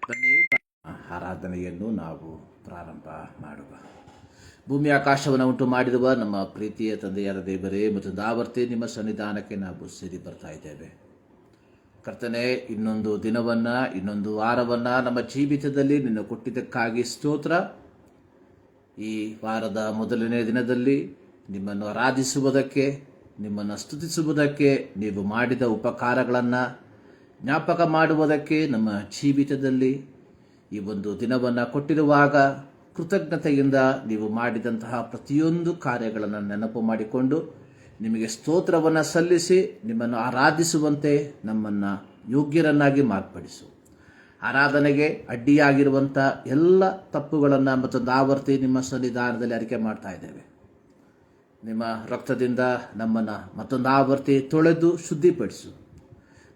ಬನ್ನಿ ಆರಾಧನೆಯನ್ನು ನಾವು ಪ್ರಾರಂಭ ಮಾಡುವ. ಭೂಮಿ ಆಕಾಶವನ್ನು ಉಂಟು ಮಾಡಿರುವ ನಮ್ಮ ಪ್ರೀತಿಯ ತಂದೆಯಾದ ದೇವರೇ, ಮತ್ತು ಆವರ್ತಿ ನಿಮ್ಮ ಸನ್ನಿಧಾನಕ್ಕೆ ನಾವು ಸೇರಿ ಬರ್ತಾ ಇದ್ದೇವೆ. ಕರ್ತನೆ, ಇನ್ನೊಂದು ದಿನವನ್ನು, ಇನ್ನೊಂದು ವಾರವನ್ನು ನಮ್ಮ ಜೀವಿತದಲ್ಲಿ ನಿನ್ನ ಕೊಟ್ಟಿದ್ದಕ್ಕಾಗಿ ಸ್ತೋತ್ರ. ಈ ವಾರದ ಮೊದಲನೇ ದಿನದಲ್ಲಿ ನಿಮ್ಮನ್ನು ಆರಾಧಿಸುವುದಕ್ಕೆ, ನಿಮ್ಮನ್ನು ಸ್ತುತಿಸುವುದಕ್ಕೆ, ನೀವು ಮಾಡಿದ ಉಪಕಾರಗಳನ್ನು ಜ್ಞಾಪಕ ಮಾಡುವುದಕ್ಕೆ ನಮ್ಮ ಜೀವಿತದಲ್ಲಿ ಈ ಒಂದು ದಿನವನ್ನು ಕೊಟ್ಟಿರುವಾಗ ಕೃತಜ್ಞತೆಯಿಂದ ನೀವು ಮಾಡಿದಂತಹ ಪ್ರತಿಯೊಂದು ಕಾರ್ಯಗಳನ್ನು ನೆನಪು ಮಾಡಿಕೊಂಡು ನಿಮಗೆ ಸ್ತೋತ್ರವನ್ನು ಸಲ್ಲಿಸಿ ನಿಮ್ಮನ್ನು ಆರಾಧಿಸುವಂತೆ ನಮ್ಮನ್ನು ಯೋಗ್ಯರನ್ನಾಗಿ ಮಾರ್ಪಡಿಸು. ಆರಾಧನೆಗೆ ಅಡ್ಡಿಯಾಗಿರುವಂಥ ಎಲ್ಲ ತಪ್ಪುಗಳನ್ನು ಮತ್ತೊಂದು ಆವರ್ತಿ ನಿಮ್ಮ ಸನ್ನಿಧಾನದಲ್ಲಿ ಅರಿಕೆ ಮಾಡ್ತಾ ಇದ್ದೇವೆ. ನಿಮ್ಮ ರಕ್ತದಿಂದ ನಮ್ಮನ್ನು ಮತ್ತೊಂದು ಆವರ್ತಿ ತೊಳೆದು ಶುದ್ಧಿಪಡಿಸು.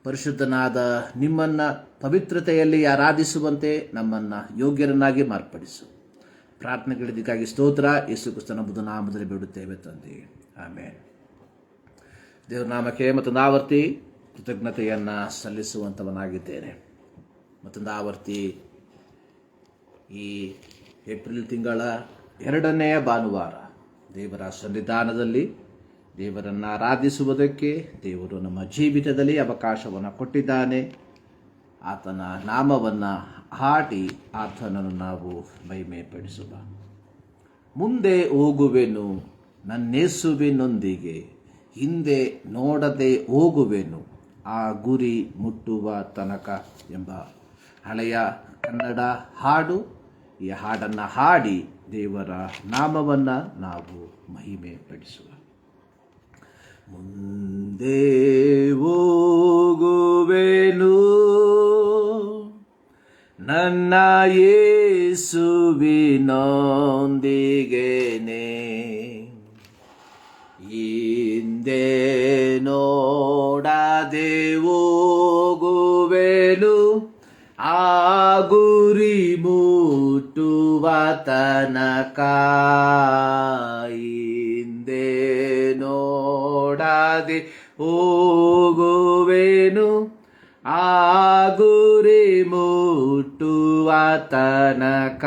ಪರಿಶುದ್ಧನಾದ ನಿಮ್ಮನ್ನು ಪವಿತ್ರತೆಯಲ್ಲಿ ಆರಾಧಿಸುವಂತೆ ನಮ್ಮನ್ನು ಯೋಗ್ಯರನ್ನಾಗಿ ಮಾರ್ಪಡಿಸು. ಪ್ರಾರ್ಥನೆಗಳಿದ್ದಕ್ಕಾಗಿ ಸ್ತೋತ್ರ. ಯೇಸು ಕ್ರಿಸ್ತನ ಬುದ್ಧ ನಾಮದಲ್ಲಿ ಬೇಡುತ್ತೇವೆ ತಂದೆ, ಆಮೇಲೆ. ದೇವರ ನಾಮಕ್ಕೆ ಮತ್ತೊಂದು ಆವರ್ತಿ ಕೃತಜ್ಞತೆಯನ್ನು ಸಲ್ಲಿಸುವಂಥವನಾಗಿದ್ದೇನೆ. ಮತ್ತೊಂದು ಆವರ್ತಿ ಈ ಏಪ್ರಿಲ್ ತಿಂಗಳ 2ನೇ ಭಾನುವಾರ ದೇವರ ಸನ್ನಿಧಾನದಲ್ಲಿ ದೇವರನ್ನು ಆರಾಧಿಸುವುದಕ್ಕೆ ದೇವರು ನಮ್ಮ ಜೀವಿತದಲ್ಲಿ ಅವಕಾಶವನ್ನು ಕೊಟ್ಟಿದ್ದಾನೆ. ಆತನ ನಾಮವನ್ನು ಹಾಡಿ ಆತನನ್ನು ನಾವು ಮಹಿಮೆಪಡಿಸುವ. ಮುಂದೆ ಹೋಗುವೆನು ನನ್ನೇಸುವಿನೊಂದಿಗೆ, ಹಿಂದೆ ನೋಡದೆ ಹೋಗುವೆನು ಆ ಗುರಿ ಮುಟ್ಟುವ ತನಕ ಎಂಬ ಹಳೆಯ ಕನ್ನಡ ಹಾಡು. ಈ ಹಾಡನ್ನು ಹಾಡಿ ದೇವರ ನಾಮವನ್ನು ನಾವು ಮಹಿಮೆಪಡಿಸುವ. ಮುಂದೆ ಹೋಗುವೆನು ನನ್ನ ಯೇಸುವಿನೊಂದಿಗೆನೆ, ಹಿಂದೆ ನೋಡದೆ ಹೋಗುವೆನು ಆ ಗುರಿ ಮುಟ್ಟುವ ತನಕ, ಹಿಂದೆ ನೋಡದೆ ಹೋಗುವೆನು ಆ ಗುರಿ ಮುಟ್ಟುವ ತನಕ.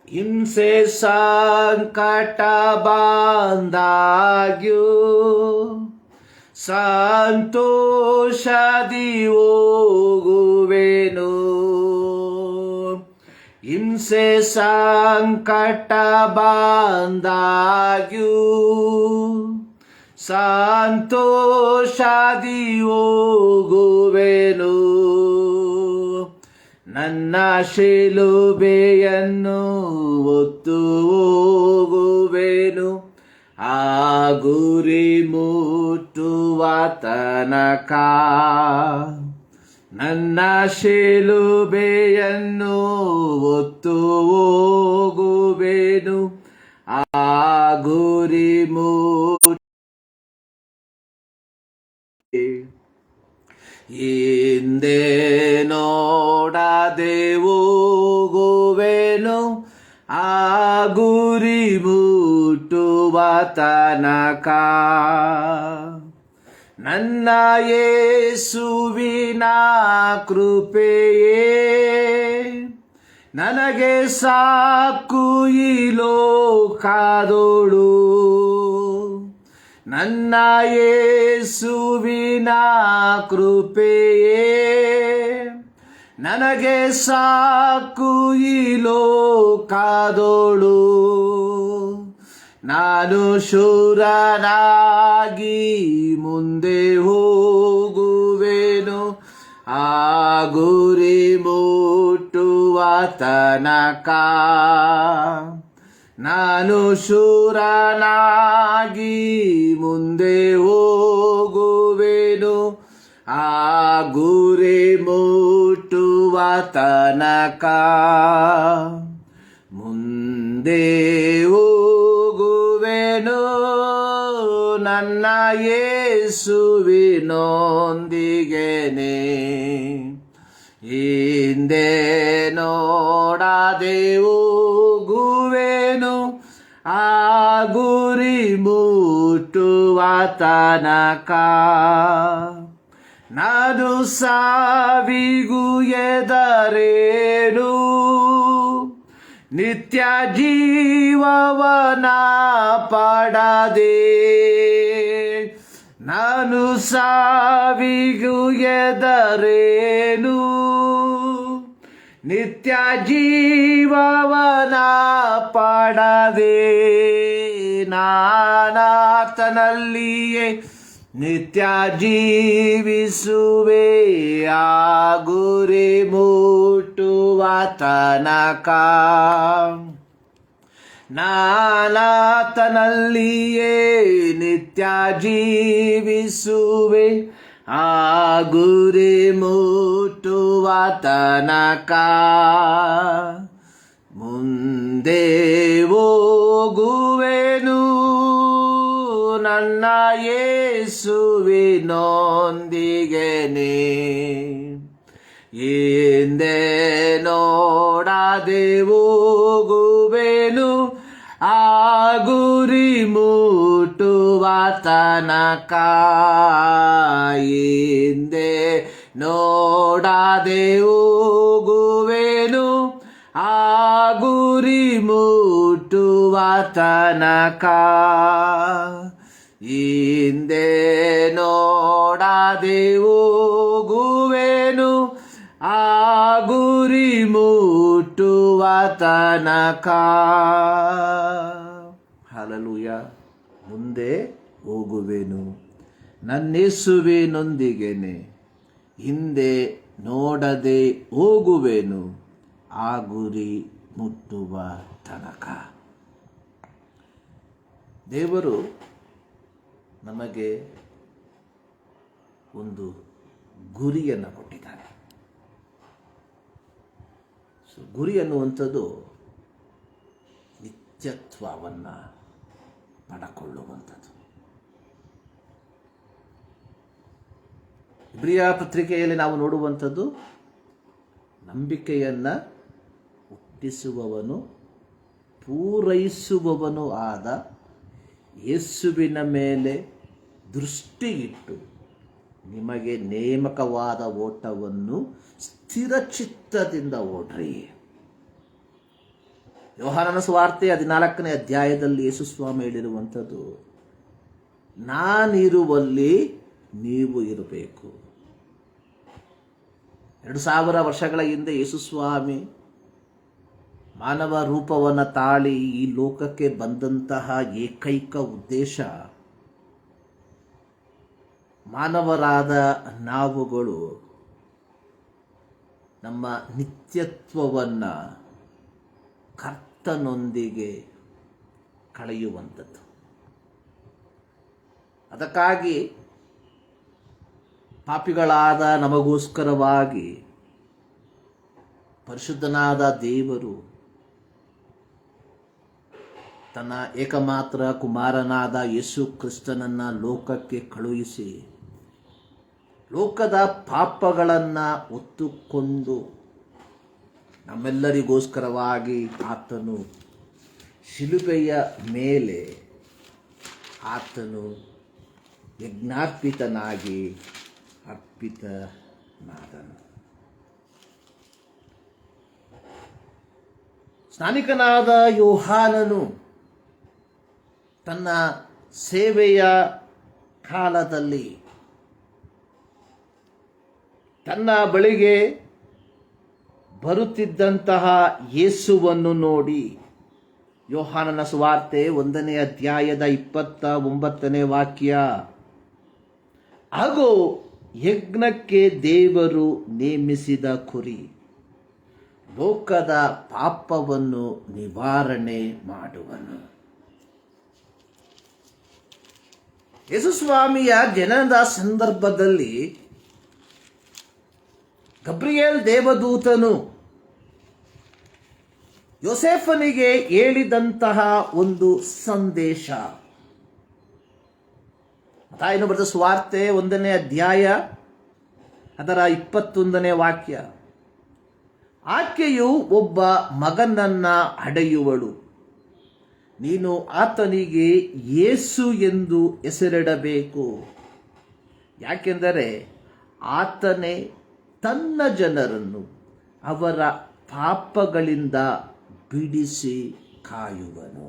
ಹಿಂಸೆ ಸಂಕಟ ಬಂದಾಗ್ಯೂ ಸಂತೋಷದಿ ಹೋಗುವೆನು, ಹಿಂಸೆ ಸಂಕಟ ಬಂದಾಗ್ಯೂ ಸಂತೋಷದಿ ಹೋಗುವೆನು, ನನ್ನ ಶಿಲುಬೆಯನ್ನು ಹೊತ್ತು ಹೋಗುವೆನು ಆ ಗುರಿ ಮುಟ್ಟುವ ತನಕ, ನನ್ನ ಶಿಲುಬೆಯನ್ನು ಹೊತ್ತು ಹೋಗುವೆನು ಆ ಗುರಿ ಹಿಂದೆ ನೋಡದೆ ಹೋಗುವೆನು ಆ ಗುರಿ ಮುಟ್ಟುವ ತನಕ, ನನ್ನ ಯೇಸುವಿನ ಕೃಪೆಯೇ ನನಗೆ ಸಾಕು ಈ ಲೋಕದೋಳು, ನನ್ನ ಯೇಸುವಿನ ಕೃಪೆಯೇ ನನಗೆ ಸಾಕು ಈ ಲೋಕದೋಳು, ನಾನು ಶೂರನಾಗಿ ಮುಂದೆ ಹೋಗುವೆನು ಆ ಗುರಿ ಮುಟ್ಟುವ ತನಕ, ನಾನು ಶೂರನಾಗಿ ಮುಂದೆ ಹೋಗುವೆನು ಆ ಗುರಿ ಮುಟ್ಟುವ ತನಕ, ಮುಂದೆ ಹೋಗುವೆನು ನನ್ನ ಯೇಸುವಿನೊಂದಿಗೆನೆ, ಹಿಂದೆ ನೋಡದೆ ಹೋಗುವೆನು ಆ ಗುರಿ ಮುಟ್ಟುವ ತನಕ, ನಾನು ಸಾವಿಗೂ ಎದರೇನು, ನಿತ್ಯ ಜೀವವನ ಪಡದೆ. ನಾನು ಸಾವಿಗೂ ಎದರೇನು, ನಿತ್ಯ ಜೀವವನ ಪಡದೆ. ನಾನಾತನಲ್ಲಿಯೇ ನಿತ್ಯ ಜೀವಿಸುವೆ, ಆ ಗುರಿ ಮುಟ್ಟುವ ತನಕ. ನಾನಾತನಲ್ಲಿಯೇ ನಿತ್ಯ ಜೀವಿಸುವೆ, ಆ ಗುರಿ ಮುಟ್ಟುವ ತನಕ. ಮುಂದೆ ಹೋಗುವೆನು ನನ್ನ ಯೇಸುವಿನೊಂದಿಗೆನೆ, ಹಿಂದೆ ನೋಡದೆ ಹೋಗುವೆನು, ಆ ಗುರಿ ಮುಟ್ಟುವ ತನಕ. ಹಿಂದೆ ನೋಡದೆ ಹೋಗುವೆನು, ಆ ಗುರಿ ಮುಟ್ಟುವ ತನಕ. ಹಿಂದೆ ನೋಡದೆ ಹೋಗುವೆನು, ಆ ಗುರಿ ಮುಟ್ಟುವ ತನಕ. ಹಲ್ಲೆಲೂಯ. ಮುಂದೆ ಹೋಗುವೆನು ನನ್ನೇಸುವಿನೊಂದಿಗೆನೆ, ಹಿಂದೆ ನೋಡದೆ ಹೋಗುವೆನು, ಆ ಗುರಿ ಮುಟ್ಟುವ ತನಕ. ದೇವರು ನಮಗೆ ಒಂದು ಗುರಿಯನ್ನು ಕೊಟ್ಟಿದ್ದಾನೆ. ಗುರಿ ಅನ್ನುವಂಥದ್ದು ನಿತ್ಯತ್ವವನ್ನು ಪಡಕೊಳ್ಳುವಂಥದ್ದು. ಇಬ್ರಿಯ ಪತ್ರಿಕೆಯಲ್ಲಿ ನಾವು ನೋಡುವಂಥದ್ದು, ನಂಬಿಕೆಯನ್ನು ಹುಟ್ಟಿಸುವವನು ಪೂರೈಸುವವನು ಆದ ಯೇಸುವಿನ ಮೇಲೆ ದೃಷ್ಟಿಯಿಟ್ಟು ನಿಮಗೆ ನೇಮಕವಾದ ಓಟವನ್ನು ಸ್ಥಿರಚಿತ್ತದಿಂದ ಓಡ್ರಿ. ಯೋಹಾನನ ಸುವಾರ್ತೆ 14ನೇ ಅಧ್ಯಾಯದಲ್ಲಿ ಯೇಸು ಸ್ವಾಮಿ ಹೇಳಿರುವಂಥದ್ದು, ನಾನಿರುವಲ್ಲಿ ನೀವು ಇರಬೇಕು. 2000 ವರ್ಷಗಳ ಹಿಂದೆ ಯೇಸು ಸ್ವಾಮಿ ಮಾನವ ರೂಪವನ್ನು ತಾಳಿ ಈ ಲೋಕಕ್ಕೆ ಬಂದಂತಹ ಏಕೈಕ ಉದ್ದೇಶ, ಮಾನವರಾದ ನಾವುಗಳು ನಮ್ಮ ನಿತ್ಯತ್ವವನ್ನು ಕರ್ತನೊಂದಿಗೆ ಕಳೆಯುವಂಥದ್ದು. ಅದಕ್ಕಾಗಿ ಪಾಪಿಗಳಾದ ನಮಗೋಸ್ಕರವಾಗಿ ಪರಿಶುದ್ಧನಾದ ದೇವರು ತನ್ನ ಏಕಮಾತ್ರ ಕುಮಾರನಾದ ಯೇಸು ಕ್ರಿಸ್ತನನ್ನು ಲೋಕಕ್ಕೆ ಕಳುಹಿಸಿ ಲೋಕದ ಪಾಪಗಳನ್ನು ಹೊತ್ತುಕೊಂಡು ನಮ್ಮೆಲ್ಲರಿಗೋಸ್ಕರವಾಗಿ ಆತನು ಶಿಲುಬೆಯ ಮೇಲೆ ಆತನು ಯಜ್ಞಾರ್ಪಿತನಾಗಿ ಅರ್ಪಿತನಾದನು. ಸ್ನಾನಿಕನಾದ ಯೋಹಾನನು ತನ್ನ ಸೇವೆಯ ಕಾಲದಲ್ಲಿ ತನ್ನ ಬಳಿಗೆ ಬರುತ್ತಿದ್ದಂತಹ ಯೇಸುವನ್ನು ನೋಡಿ, ಯೋಹಾನನ ಸುವಾರ್ತೆ 1ನೇ ಅಧ್ಯಾಯದ 29ನೇ ವಾಕ್ಯ, ಹಾಗೂ ಯಜ್ಞಕ್ಕೆ ದೇವರು ನೇಮಿಸಿದ ಕುರಿ ಲೋಕದ ಪಾಪವನ್ನು ನಿವಾರಣೆ ಮಾಡುವನು. ಯೇಸುಸ್ವಾಮಿಯ ಜನನದ ಸಂದರ್ಭದಲ್ಲಿ ಗಬ್ರಿಯೇಲ್ ದೇವದೂತನು ಯೋಸೇಫನಿಗೆ ಹೇಳಿದಂತಹ ಒಂದು ಸಂದೇಶ, ಮತ್ತಾಯನು ಬರೆದ ಸುವಾರ್ತೆ 1ನೇ ಅಧ್ಯಾಯ ಅದರ 21ನೇ ವಾಕ್ಯ, ಆಕೆಯು ಒಬ್ಬ ಮಗನನ್ನ ಹಡೆಯುವಳು, ನೀನು ಆತನಿಗೆ ಯೇಸು ಎಂದು ಹೆಸರಿಡಬೇಕು, ಯಾಕೆಂದರೆ ಆತನೇ ತನ್ನ ಜನರನ್ನು ಅವರ ಪಾಪಗಳಿಂದ ಬಿಡಿಸಿ ಕಾಯುವನು.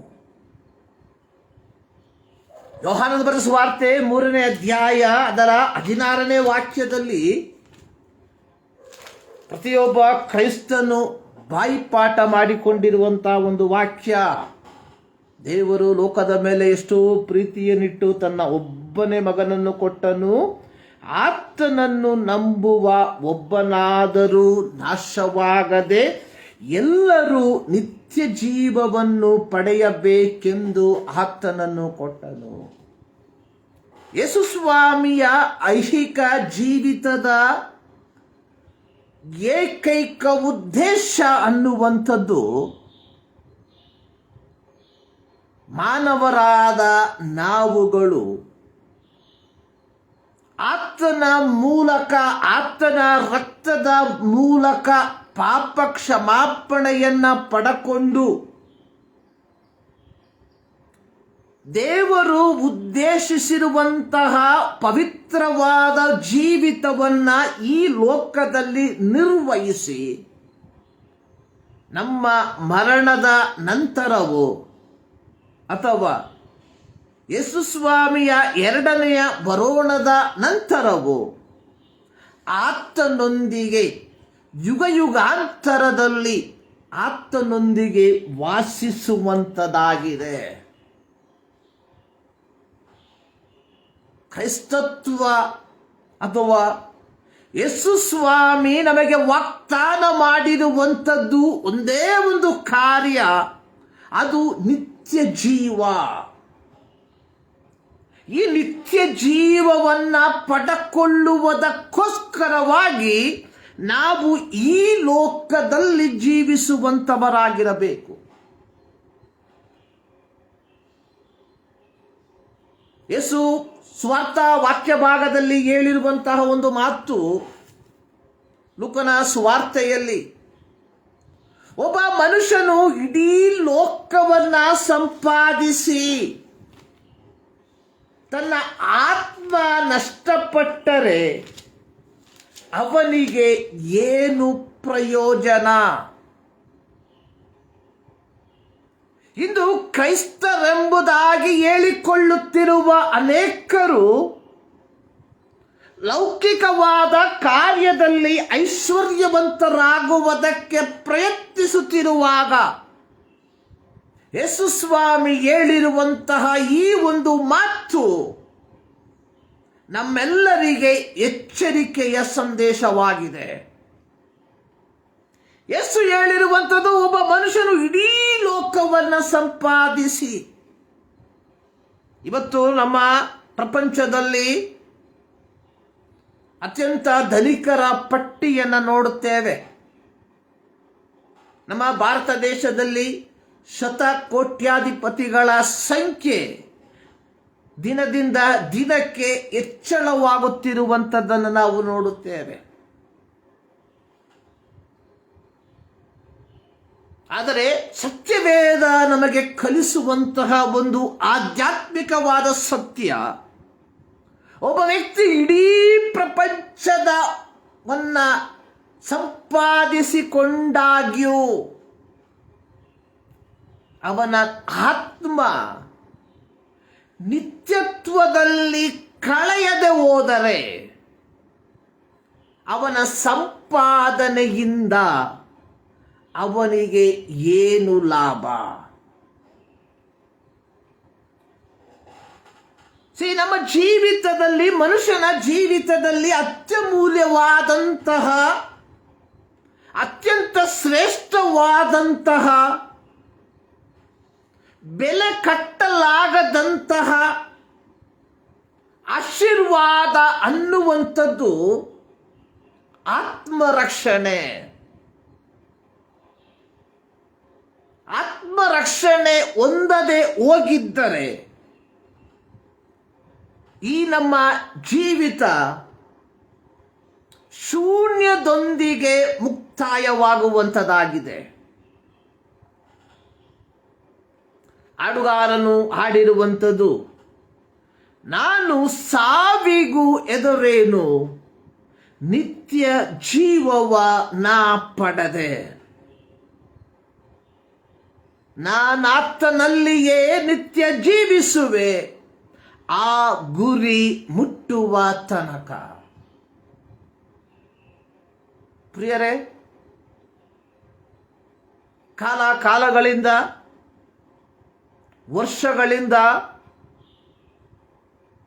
ಯೋಹಾನನ ಬರೆದ ಸುವಾರ್ತೆ 3ನೇ ಅಧ್ಯಾಯ ಅದರ 16ನೇ ವಾಕ್ಯದಲ್ಲಿ ಪ್ರತಿಯೊಬ್ಬ ಕ್ರೈಸ್ತನು ಬಾಯಿಪಾಠ ಮಾಡಿಕೊಂಡಿರುವಂತಹ ಒಂದು ವಾಕ್ಯ. ದೇವರು ಲೋಕದ ಮೇಲೆ ಎಷ್ಟೋ ಪ್ರೀತಿಯನ್ನಿಟ್ಟು ತನ್ನ ಒಬ್ಬನೇ ಮಗನನ್ನು ಕೊಟ್ಟನು, ಆತನನ್ನು ನಂಬುವ ಒಬ್ಬನಾದರೂ ನಾಶವಾಗದೆ ಎಲ್ಲರೂ ನಿತ್ಯ ಜೀವವನ್ನು ಪಡೆಯಬೇಕೆಂದು ಆತನನ್ನು ಕೊಟ್ಟನು. ಯೇಸು ಸ್ವಾಮಿಯ ಐಹಿಕ ಜೀವಿತದ ಏಕೈಕ ಉದ್ದೇಶ ಅನ್ನುವಂಥದ್ದು ಮಾನವರಾದ ನಾವುಗಳು ಆತನ ಮೂಲಕ, ಆತನ ರಕ್ತದ ಮೂಲಕ ಪಾಪ ಕ್ಷಮಾಪಣೆಯನ್ನ ಪಡಕೊಂಡು ದೇವರು ಉದ್ದೇಶಿಸಿರುವಂತಹ ಪವಿತ್ರವಾದ ಜೀವಿತವನ್ನ ಈ ಲೋಕದಲ್ಲಿ ನಿರ್ವಹಿಸಿ ನಮ್ಮ ಮರಣದ ನಂತರವೋ ಅಥವಾ ಯೇಸು ಸ್ವಾಮಿಯ 2ನೆಯ ಬರೋಣದ ನಂತರವೋ ಆತನೊಂದಿಗೆ ಯುಗಾಂತರದಲ್ಲಿ ಆತನೊಂದಿಗೆ ವಾಸಿಸುವಂತದಾಗಿದೆ. ಕ್ರೈಸ್ತತ್ವ ಅಥವಾ ಯೇಸು ಸ್ವಾಮಿ ನಮಗೆ ವಾಗ್ದಾನ ಮಾಡಿರುವಂಥದ್ದು ಒಂದೇ ಒಂದು ಕಾರ್ಯ, ಅದು ನಿತ್ಯ ಜೀವ. ಈ ನಿತ್ಯ ಜೀವವನ್ನ ಪಡೆದುಕೊಳ್ಳುವುದಕ್ಕೋಸ್ಕರವಾಗಿ ನಾವು ಈ ಲೋಕದಲ್ಲಿ ಜೀವಿಸುವಂತವರಾಗಿರಬೇಕು. ಯೇಸು ಸ್ವಾರ್ಥ ವಾಕ್ಯ ಭಾಗದಲ್ಲಿ ಹೇಳಿರುವಂತಹ ಒಂದು ಮಾತು, ಲೂಕನ ಸುವಾರ್ತೆಯಲ್ಲಿ ಒಬ್ಬ ಮನುಷ್ಯನು ಇಡೀ ಲೋಕವನ್ನ ಸಂಪಾದಿಸಿ ತನ್ನ ಆತ್ಮ ನಷ್ಟಪಟ್ಟರೆ ಅವನಿಗೆ ಏನು ಪ್ರಯೋಜನ? ಇಂದು ಕ್ರೈಸ್ತರೆಂಬುದಾಗಿ ಹೇಳಿಕೊಳ್ಳುತ್ತಿರುವ ಅನೇಕರು ಲೌಕಿಕವಾದ ಕಾರ್ಯದಲ್ಲಿ ಐಶ್ವರ್ಯವಂತರಾಗುವುದಕ್ಕೆ ಪ್ರಯತ್ನಿಸುತ್ತಿರುವಾಗ ಯೇಸು ಸ್ವಾಮಿ ಹೇಳಿರುವಂತಹ ಈ ಒಂದು ಮಾತು ನಮ್ಮೆಲ್ಲರಿಗೆ ಎಚ್ಚರಿಕೆಯ ಸಂದೇಶವಾಗಿದೆ. ಯೇಸು ಹೇಳಿರುವಂಥದ್ದು, ಒಬ್ಬ ಮನುಷ್ಯನು ಇಡೀ ಲೋಕವನ್ನು ಸಂಪಾದಿಸಿ, ಇವತ್ತು ನಮ್ಮ ಪ್ರಪಂಚದಲ್ಲಿ ಅತ್ಯಂತ ಧನಿಕರ ಪಟ್ಟಿಯನ್ನು ನೋಡುತ್ತೇವೆ. ನಮ್ಮ ಭಾರತ ದೇಶದಲ್ಲಿ ಶತಕೋಟ್ಯಾಧಿಪತಿಗಳ ಸಂಖ್ಯೆ ದಿನದಿಂದ ದಿನಕ್ಕೆ ಹೆಚ್ಚಳವಾಗುತ್ತಿರುವಂಥದ್ದನ್ನು ನಾವು ನೋಡುತ್ತೇವೆ. ಆದರೆ ಸತ್ಯವೇದ ನಮಗೆ ಕಲಿಸುವಂತಹ ಒಂದು ಆಧ್ಯಾತ್ಮಿಕವಾದ ಸತ್ಯ, ಒಬ್ಬ ವ್ಯಕ್ತಿ ಇಡೀ ಪ್ರಪಂಚದವನ್ನ ಸಂಪಾದಿಸಿಕೊಂಡಾಗ್ಯೂ ಅವನ ಆತ್ಮ ನಿತ್ಯತ್ವದಲ್ಲಿ ಕಳೆಯದೆ ಹೋದರೆ ಅವನ ಸಂಪಾದನೆಯಿಂದ ಅವನಿಗೆ ಏನು ಲಾಭ? ನಮ್ಮ ಜೀವಿತದಲ್ಲಿ, ಮನುಷ್ಯನ ಜೀವಿತದಲ್ಲಿ ಅತ್ಯಮೂಲ್ಯವಾದಂತಹ, ಅತ್ಯಂತ ಶ್ರೇಷ್ಠವಾದಂತಹ, ಬೆಲೆ ಕಟ್ಟಲಾಗದಂತಹ ಆಶೀರ್ವಾದ ಅನ್ನುವಂಥದ್ದು ಆತ್ಮರಕ್ಷಣೆ. ಆತ್ಮರಕ್ಷಣೆ ಹೊಂದದೆ ಹೋಗಿದ್ದರೆ ಈ ನಮ್ಮ ಜೀವಿತ ಶೂನ್ಯದೊಂದಿಗೆ ಮುಕ್ತಾಯವಾಗುವಂಥದ್ದಾಗಿದೆ. ಹಾಡುಗಾರನು ಹಾಡಿರುವಂಥದ್ದು, ನಾನು ಸಾವಿಗೂ ಎದುರೇನು, ನಿತ್ಯ ಜೀವವ ನಾ ಪಡೆದೆ. ನಾನಾತನಲ್ಲಿಯೇ ನಿತ್ಯ ಜೀವಿಸುವೆ, ಆ ಗುರಿ ಮುಟ್ಟುವ ತನಕ. ಪ್ರಿಯರೇ, ಕಾಲಗಳಿಂದ, ವರ್ಷಗಳಿಂದ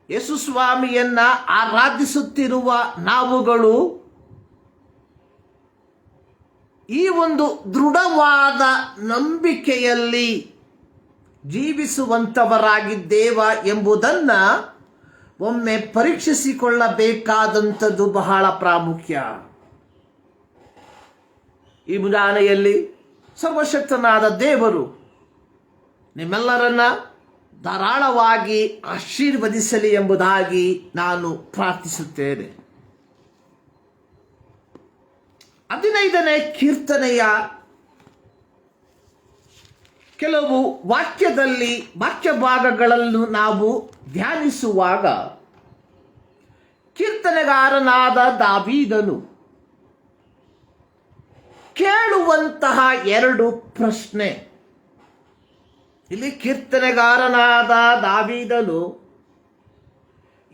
ಯೇಸು ಸ್ವಾಮಿಯನ್ನ ಆರಾಧಿಸುತ್ತಿರುವ ನಾವುಗಳು ಈ ಒಂದು ದೃಢವಾದ ನಂಬಿಕೆಯಲ್ಲಿ ಜೀವಿಸುವಂಥವರಾಗಿದ್ದೇವ ಎಂಬುದನ್ನ ಒಮ್ಮೆ ಪರೀಕ್ಷಿಸಿಕೊಳ್ಳಬೇಕಾದಂಥದ್ದು ಬಹಳ ಪ್ರಾಮುಖ್ಯ. ಈ ಮುಂಜಾನೆಯಲ್ಲಿ ಸರ್ವಶಕ್ತನಾದ ದೇವರು ನಿಮ್ಮೆಲ್ಲರನ್ನ ಧಾರಾಳವಾಗಿ ಆಶೀರ್ವದಿಸಲಿ ಎಂಬುದಾಗಿ ನಾನು ಪ್ರಾರ್ಥಿಸುತ್ತೇನೆ. 15ನೇ ಕೀರ್ತನೆಯ ಕೆಲವು ವಾಕ್ಯ ಭಾಗಗಳನ್ನು ನಾವು ಧ್ಯಾನಿಸುವಾಗ ಕೀರ್ತನೆಗಾರನಾದ ದಾವೀದನು ಕೇಳುವಂತಹ 2 ಪ್ರಶ್ನೆ. ಇಲ್ಲಿ ಕೀರ್ತನೆಗಾರನಾದ ದಾವೀದನು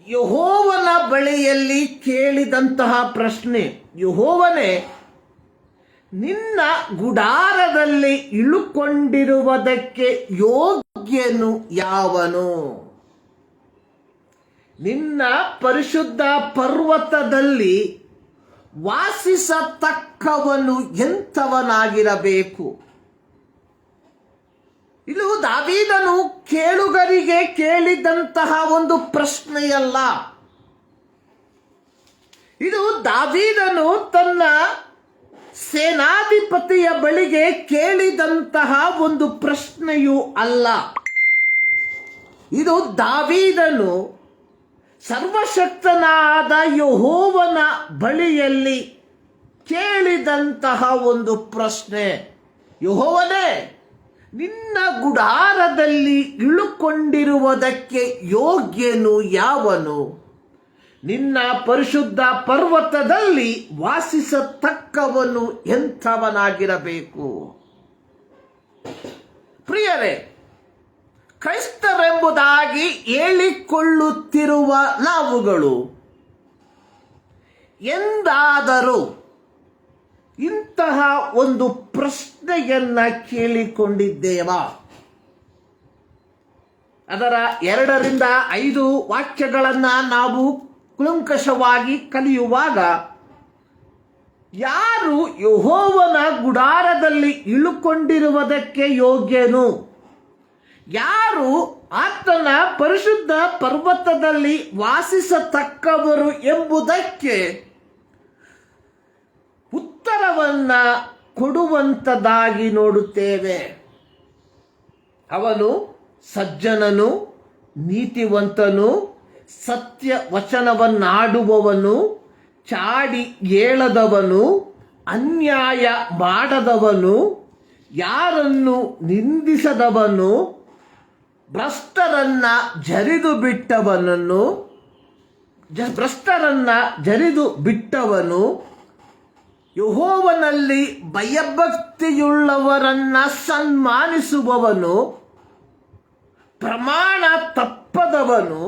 ಯೆಹೋವನ ಬಳಿಯಲ್ಲಿ ಕೇಳಿದಂತಹ ಪ್ರಶ್ನೆ, ಯೆಹೋವನೇ, ನಿನ್ನ ಗುಡಾರದಲ್ಲಿ ಇಳುಕೊಂಡಿರುವುದಕ್ಕೆ ಯೋಗ್ಯನು ಯಾವನು? ನಿನ್ನ ಪರಿಶುದ್ಧ ಪರ್ವತದಲ್ಲಿ ವಾಸಿಸತಕ್ಕವನು ಎಂಥವನಾಗಿರಬೇಕು? ಇದು ದಾವೀದನು ಕೇಳುಗರಿಗೆ ಕೇಳಿದಂತಹ ಒಂದು ಪ್ರಶ್ನೆಯಲ್ಲ. ಇದು ದಾವೀದನು ತನ್ನ ಸೇನಾಧಿಪತಿಯ ಬಳಿಗೆ ಕೇಳಿದಂತಹ ಒಂದು ಪ್ರಶ್ನೆಯೂ ಅಲ್ಲ. ಇದು ದಾವೀದನು ಸರ್ವಶಕ್ತನಾದ ಯೆಹೋವನ ಬಳಿಯಲ್ಲಿ ಕೇಳಿದಂತಹ ಒಂದು ಪ್ರಶ್ನೆ. ಯೆಹೋವನೇ, ನಿನ್ನ ಗುಡಾರದಲ್ಲಿ ಇಳುಕೊಂಡಿರುವುದಕ್ಕೆ ಯೋಗ್ಯನು ಯಾವನು? ನಿನ್ನ ಪರಿಶುದ್ಧ ಪರ್ವತದಲ್ಲಿ ವಾಸಿಸತಕ್ಕವನು ಎಂಥವನಾಗಿರಬೇಕು? ಪ್ರಿಯರೇ, ಕ್ರೈಸ್ತರೆಂಬುದಾಗಿ ಹೇಳಿಕೊಳ್ಳುತ್ತಿರುವ ನಾವುಗಳು ಎಂದಾದರೂ ಇಂತಹ ಒಂದು ಪ್ರಶ್ನೆಯನ್ನ ಕೇಳಿಕೊಂಡಿದ್ದೇವಾ? ಅದರ 2ರಿಂದ 5 ವಾಕ್ಯಗಳನ್ನ ನಾವು ಕುಲಂಕಷವಾಗಿ ಕಲಿಯುವಾಗ, ಯಾರು ಯೆಹೋವನ ಗುಡಾರದಲ್ಲಿ ಇಳುಕೊಂಡಿರುವುದಕ್ಕೆ ಯೋಗ್ಯನು, ಯಾರು ಆತನ ಪರಿಶುದ್ಧ ಪರ್ವತದಲ್ಲಿ ವಾಸಿಸತಕ್ಕವರು ಎಂಬುದಕ್ಕೆ ಉತ್ತರವನ್ನ ಕೊಡುವಂತದಾಗಿ ನೋಡುತ್ತೇವೆ. ಅವನು ಸಜ್ಜನನು, ನೀತಿವಂತನು, ಸತ್ಯ ವಚನವನ್ನಾಡುವವನು, ಚಾಡಿ ಏಳದವನು, ಅನ್ಯಾಯ ಮಾಡದವನು, ಯಾರನ್ನು ನಿಂದಿಸದವನು, ಭ್ರಷ್ಟರನ್ನ ಜರಿದು ಬಿಟ್ಟವನು, ಯೆಹೋವನಲ್ಲಿ ಭಯಭಕ್ತಿಯುಳ್ಳವರನ್ನ ಸನ್ಮಾನಿಸುವವನು, ಪ್ರಮಾಣ ತಪ್ಪದವನು,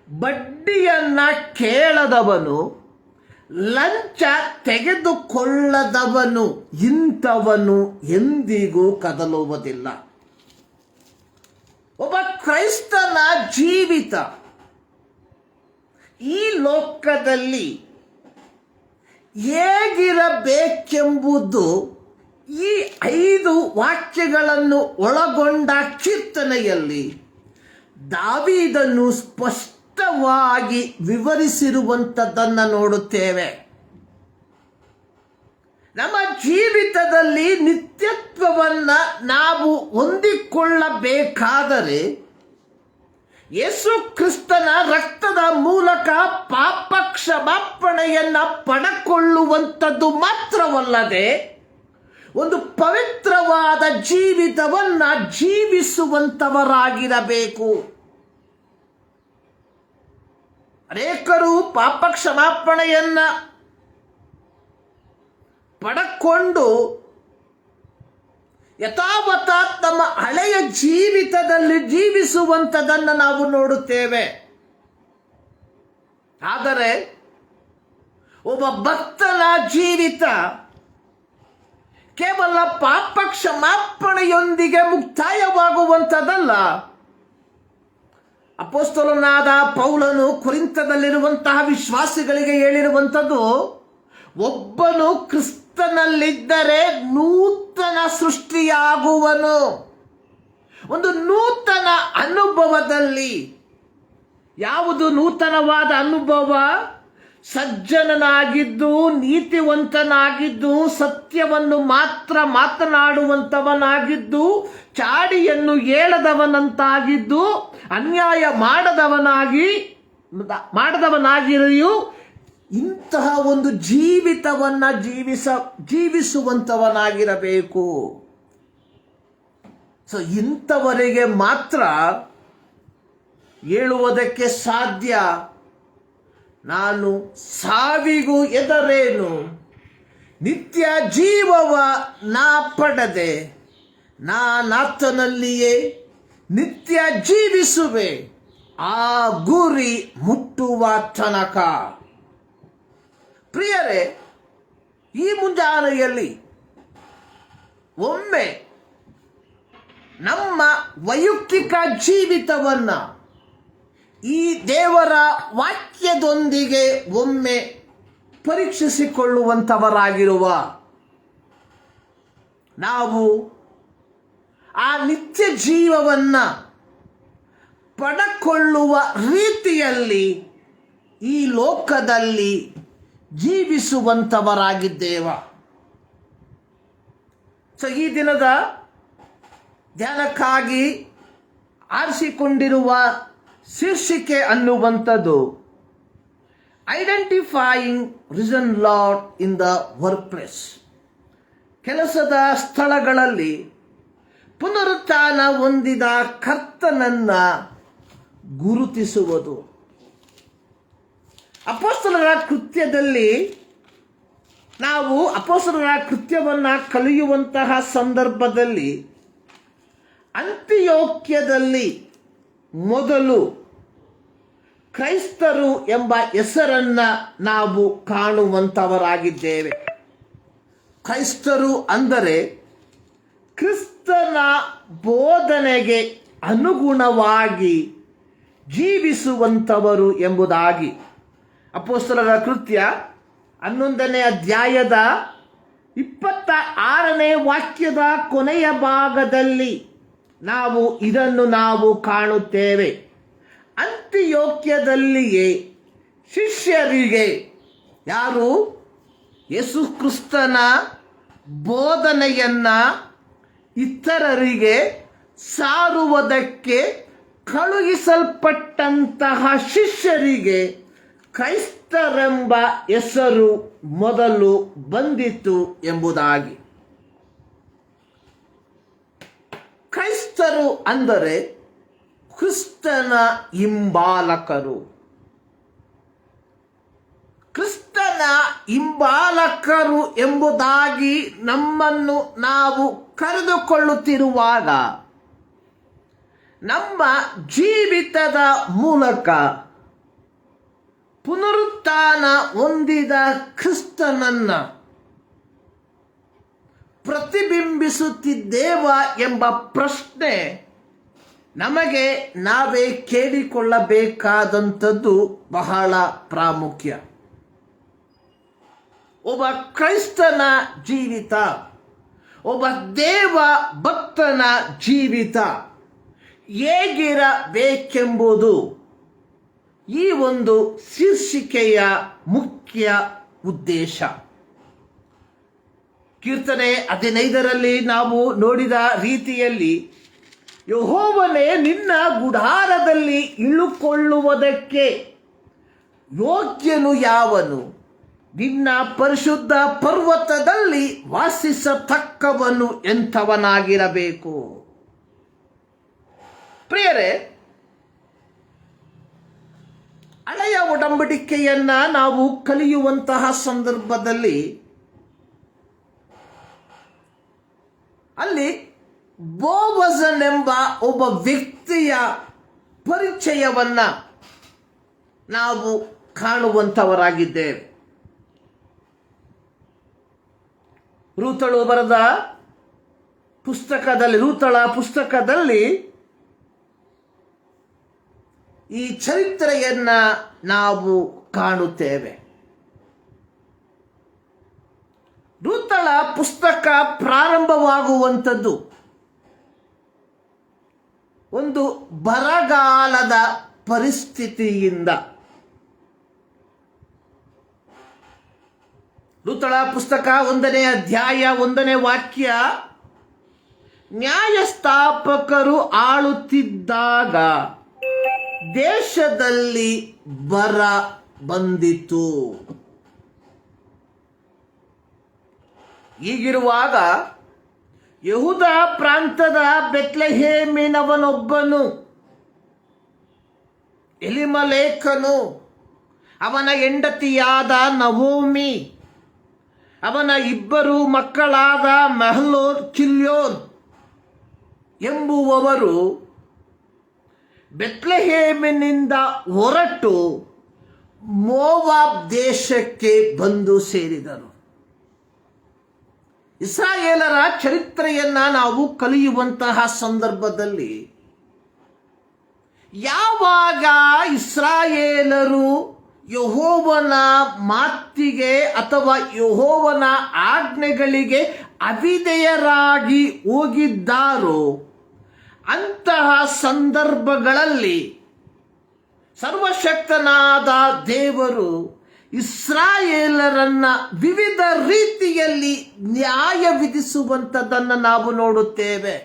ಬಡ್ಡಿಯನ್ನ ಕೇಳದವನು, ಲಂಚ ತೆಗೆದುಕೊಳ್ಳದವನು, ಇಂಥವನು ಎಂದಿಗೂ ಕದಲುವುದಿಲ್ಲ. ಒಬ್ಬ ಕ್ರೈಸ್ತನ ಜೀವಿತ ಈ ಲೋಕದಲ್ಲಿ ಹೇಗಿರಬೇಕೆಂಬುದು ಈ 5 ವಾಕ್ಯಗಳನ್ನು ಒಳಗೊಂಡ ಕೀರ್ತನೆಯಲ್ಲಿ ದಾವೀದನು ಸ್ಪಷ್ಟವಾಗಿ ವಿವರಿಸಿರುವಂಥದ್ದನ್ನು ನೋಡುತ್ತೇವೆ. ನಮ್ಮ ಜೀವಿತದಲ್ಲಿ ನಿತ್ಯತ್ವವನ್ನ ನಾವು ಹೊಂದಿಕೊಳ್ಳಬೇಕಾದರೆ ಯೇಸು ಕ್ರಿಸ್ತನ ರಕ್ತದ ಮೂಲಕ ಪಾಪ ಕ್ಷಮಾಪಣೆಯನ್ನ ಪಡೆದುಕೊಳ್ಳುವಂಥದ್ದು ಮಾತ್ರವಲ್ಲದೆ ಒಂದು ಪವಿತ್ರವಾದ ಜೀವಿತವನ್ನ ಜೀವಿಸುವಂತವರಾಗಿರಬೇಕು. ಅನೇಕರು ಪಾಪ ಕ್ಷಮಾಪಣೆಯನ್ನ ಪಡಕೊಂಡು ಯಥಾವಥ ತಮ್ಮ ಹಳೆಯ ಜೀವಿತದಲ್ಲಿ ಜೀವಿಸುವಂಥದ್ದನ್ನು ನಾವು ನೋಡುತ್ತೇವೆ. ಆದರೆ ಒಬ್ಬ ಭಕ್ತನ ಜೀವಿತ ಕೇವಲ ಪಾಪ ಕ್ಷಮಾಪಣೆಯೊಂದಿಗೆ ಮುಕ್ತಾಯವಾಗುವಂಥದ್ದಲ್ಲ. ಅಪೊಸ್ತಲನಾದ ಪೌಲನು ಕೊರಿಂಥದಲ್ಲಿರುವಂತಹ ವಿಶ್ವಾಸಿಗಳಿಗೆ ಹೇಳಿರುವಂಥದ್ದು, ಒಬ್ಬನು ಕ್ರಿಸ್ತನಲ್ಲಿದ್ದರೆ ನೂತನ ಸೃಷ್ಟಿಯಾಗುವನು. ಒಂದು ನೂತನ ಅನುಭವದಲ್ಲಿ, ಯಾವುದು ನೂತನವಾದ ಅನುಭವ? ಸಜ್ಜನನಾಗಿದ್ದು, ನೀತಿವಂತನಾಗಿದ್ದು, ಸತ್ಯವನ್ನು ಮಾತ್ರ ಮಾತನಾಡುವಂಥವನಾಗಿದ್ದು, ಚಾಡಿಯನ್ನು ಹೇಳದವನಂತಾಗಿದ್ದು, ಅನ್ಯಾಯ ಮಾಡದವನಾಗಿಯೂ ಇಂತಹ ಒಂದು ಜೀವಿತವನ್ನು ಜೀವಿಸುವಂಥವನಾಗಿರಬೇಕು. ಸೊ ಇಂಥವರಿಗೆ ಮಾತ್ರ ಹೇಳುವುದಕ್ಕೆ ಸಾಧ್ಯ, ನಾನು ಸಾವಿಗೂ ಎದರೇನು, ನಿತ್ಯ ಜೀವವ ನಾ ಪಡೆದೆ, ನಾನಾತನಲ್ಲಿಯೇ ನಿತ್ಯ ಜೀವಿಸುವೆ, ಆ ಗುರಿ ಮುಟ್ಟುವ ತನಕ. ಪ್ರಿಯರೇ, ಈ ಮುಂಜಾನೆಯಲ್ಲಿ ಒಮ್ಮೆ ನಮ್ಮ ವೈಯಕ್ತಿಕ ಜೀವಿತವನ್ನು ಈ ದೇವರ ವಾಕ್ಯದೊಂದಿಗೆ ಒಮ್ಮೆ ಪರೀಕ್ಷಿಸಿಕೊಳ್ಳುವಂಥವರಾಗಿರುವ ನಾವು ಆ ನಿತ್ಯ ಜೀವವನ್ನು ಪಡಕೊಳ್ಳುವ ರೀತಿಯಲ್ಲಿ ಈ ಲೋಕದಲ್ಲಿ ಜೀವಿಸುವಂಥವರಾಗಿದ್ದೇವ. ಸೊ ಈ ದಿನದ ಧ್ಯಾನಕ್ಕಾಗಿ ಆರಿಸಿಕೊಂಡಿರುವ ಶೀರ್ಷಿಕೆ ಅನ್ನುವಂಥದ್ದು identifying risen lord in the work place. ಕೆಲಸದ ಸ್ಥಳಗಳಲ್ಲಿ ಪುನರುತ್ಥಾನ ಹೊಂದಿದ ಕರ್ತನನ್ನ ಗುರುತಿಸುವುದು. ಅಪೊಸ್ತಲರ ಕೃತ್ಯದಲ್ಲಿ ನಾವು ಅಪೊಸ್ತಲರ ಕೃತ್ಯವನ್ನು ಕಲಿಯುವಂತಹ ಸಂದರ್ಭದಲ್ಲಿ ಅಂತಿಯೋಕ್ಯದಲ್ಲಿ ಮೊದಲು ಕ್ರೈಸ್ತರು ಎಂಬ ಹೆಸರನ್ನು ನಾವು ಕಾಣುವಂಥವರಾಗಿದ್ದೇವೆ. ಕ್ರೈಸ್ತರು ಅಂದರೆ ಕ್ರಿಸ್ತನ ಬೋಧನೆಗೆ ಅನುಗುಣವಾಗಿ ಜೀವಿಸುವಂಥವರು ಎಂಬುದಾಗಿ ಅಪೊಸ್ತಲರ ಕೃತ್ಯ 11ನೇ ಅಧ್ಯಾಯದ 26ನೇ ವಾಕ್ಯದ ಕೊನೆಯ ಭಾಗದಲ್ಲಿ ನಾವು ಕಾಣುತ್ತೇವೆ. ಅಂತಿಯೋಕ್ಯದಲ್ಲಿಯೇ ಶಿಷ್ಯರಿಗೆ, ಯಾರು ಯೇಸು ಕ್ರಿಸ್ತನ ಬೋಧನೆಯನ್ನ ಇತರರಿಗೆ ಸಾರುವುದಕ್ಕೆ ಕಳುಹಿಸಲ್ಪಟ್ಟಂತಹ ಶಿಷ್ಯರಿಗೆ ಕ್ರೈಸ್ತರೆಂಬ ಹೆಸರು ಮೊದಲು ಬಂದಿತು ಎಂಬುದಾಗಿ. ಕ್ರೈಸ್ತರು ಅಂದರೆ ಕ್ರಿಸ್ತನ ಹಿಂಬಾಲಕರು. ಕ್ರಿಸ್ತನ ಹಿಂಬಾಲಕರು ಎಂಬುದಾಗಿ ನಮ್ಮನ್ನು ನಾವು ಕರೆದುಕೊಳ್ಳುತ್ತಿರುವಾಗ ನಮ್ಮ ಜೀವಿತದ ಮೂಲಕ ಪುನರುತ್ಥಾನ ಹೊಂದಿದ ಕ್ರಿಸ್ತನನ್ನ ಪ್ರತಿಬಿಂಬಿಸುತ್ತಿದ್ದೇವ ಎಂಬ ಪ್ರಶ್ನೆ ನಮಗೆ ನಾವೇ ಕೇಳಿಕೊಳ್ಳಬೇಕಾದಂಥದ್ದು ಬಹಳ ಪ್ರಾಮುಖ್ಯ. ಒಬ್ಬ ಕ್ರೈಸ್ತನ ಜೀವಿತ, ಒಬ್ಬ ದೇವ ಭಕ್ತನ ಜೀವಿತ ಹೇಗಿರಬೇಕೆಂಬುದು ಈ ಒಂದು ಶೀರ್ಷಿಕೆಯ ಮುಖ್ಯ ಉದ್ದೇಶ. ಕೀರ್ತನೆ 15ರಲ್ಲಿ ನಾವು ನೋಡಿದ ರೀತಿಯಲ್ಲಿ, ಯೆಹೋವನೇ ನಿನ್ನ ಗುಡಾರದಲ್ಲಿ ಇಳುಕೊಳ್ಳುವುದಕ್ಕೆ ಯೋಗ್ಯನು ಯಾವನು? ನಿನ್ನ ಪರಿಶುದ್ಧ ಪರ್ವತದಲ್ಲಿ ವಾಸಿಸತಕ್ಕವನು ಎಂಥವನಾಗಿರಬೇಕು. ಪ್ರಿಯರೇ, ಹಳೆಯ ಒಡಂಬಡಿಕೆಯನ್ನ ನಾವು ಕಲಿಯುವಂತಹ ಸಂದರ್ಭದಲ್ಲಿ ಅಲ್ಲಿ ಬೋವಜನೆಂಬ ಒಬ್ಬ ವ್ಯಕ್ತಿಯ ಪರಿಚಯವನ್ನ ನಾವು ಕಾಣುವಂಥವರಾಗಿದ್ದೇವೆ. ರೂತಳು ಬರೆದ ರೂತಳ ಪುಸ್ತಕದಲ್ಲಿ ಈ ಚರಿತ್ರೆಯನ್ನ ನಾವು ಕಾಣುತ್ತೇವೆ. ರೂತಳ ಪುಸ್ತಕ ಪ್ರಾರಂಭವಾಗುವಂಥದ್ದು ಒಂದು ಬರಗಾಲದ ಪರಿಸ್ಥಿತಿಯಿಂದ. ರೂತಳ ಪುಸ್ತಕ 1ನೇ ಅಧ್ಯಾಯ 1ನೇ ವಾಕ್ಯ, ನ್ಯಾಯಸ್ಥಾಪಕರು ಆಳುತ್ತಿದ್ದಾಗ ದೇಶದಲ್ಲಿ ಬರ ಬಂದಿತು. ಹೀಗಿರುವಾಗ ಯೆಹೂದ ಪ್ರಾಂತದ ಬೆತ್ಲೆಹೇಮಿನವನೊಬ್ಬನು, ಎಲಿಮಲೇಕನು, ಅವನ ಹೆಂಡತಿಯಾದ ನವೋಮಿ, ಅವನ 2 ಮಕ್ಕಳಾದ ಮೆಹಲೋನ್, ಕಿಲ್ಯೋನ್ ಎಂಬುವವರು ಬೆತ್ಲೆಹೇಮಿನಿಂದ ಹೊರಟು ಮೋವಾಬ್ ದೇಶಕ್ಕೆ ಬಂದು ಸೇರಿದರು. ಇಸ್ರಾಯೇಲರ ಚರಿತ್ರೆಯನ್ನ ನಾವು ಕಲಿಯುವಂತಹ ಸಂದರ್ಭದಲ್ಲಿ ಯಾವಾಗ ಇಸ್ರಾಯೇಲರು ಯೆಹೋವನ ಮಾತಿಗೆ ಅಥವಾ ಯೆಹೋವನ ಆಜ್ಞೆಗಳಿಗೆ ಅವಿಧೇಯರಾಗಿ ಹೋಗಿದ್ದಾರೋ ಅಂತಹ ಸಂದರ್ಭಗಳಲ್ಲಿ ಸರ್ವಶಕ್ತನಾದ ದೇವರು ಇಸ್ರಾಯೇಲರನ್ನ ವಿವಿಧ ರೀತಿಯಲ್ಲಿ ನ್ಯಾಯ ವಿಧಿಸುವಂಥದ್ದನ್ನು ನಾವು ನೋಡುತ್ತೇವೆ.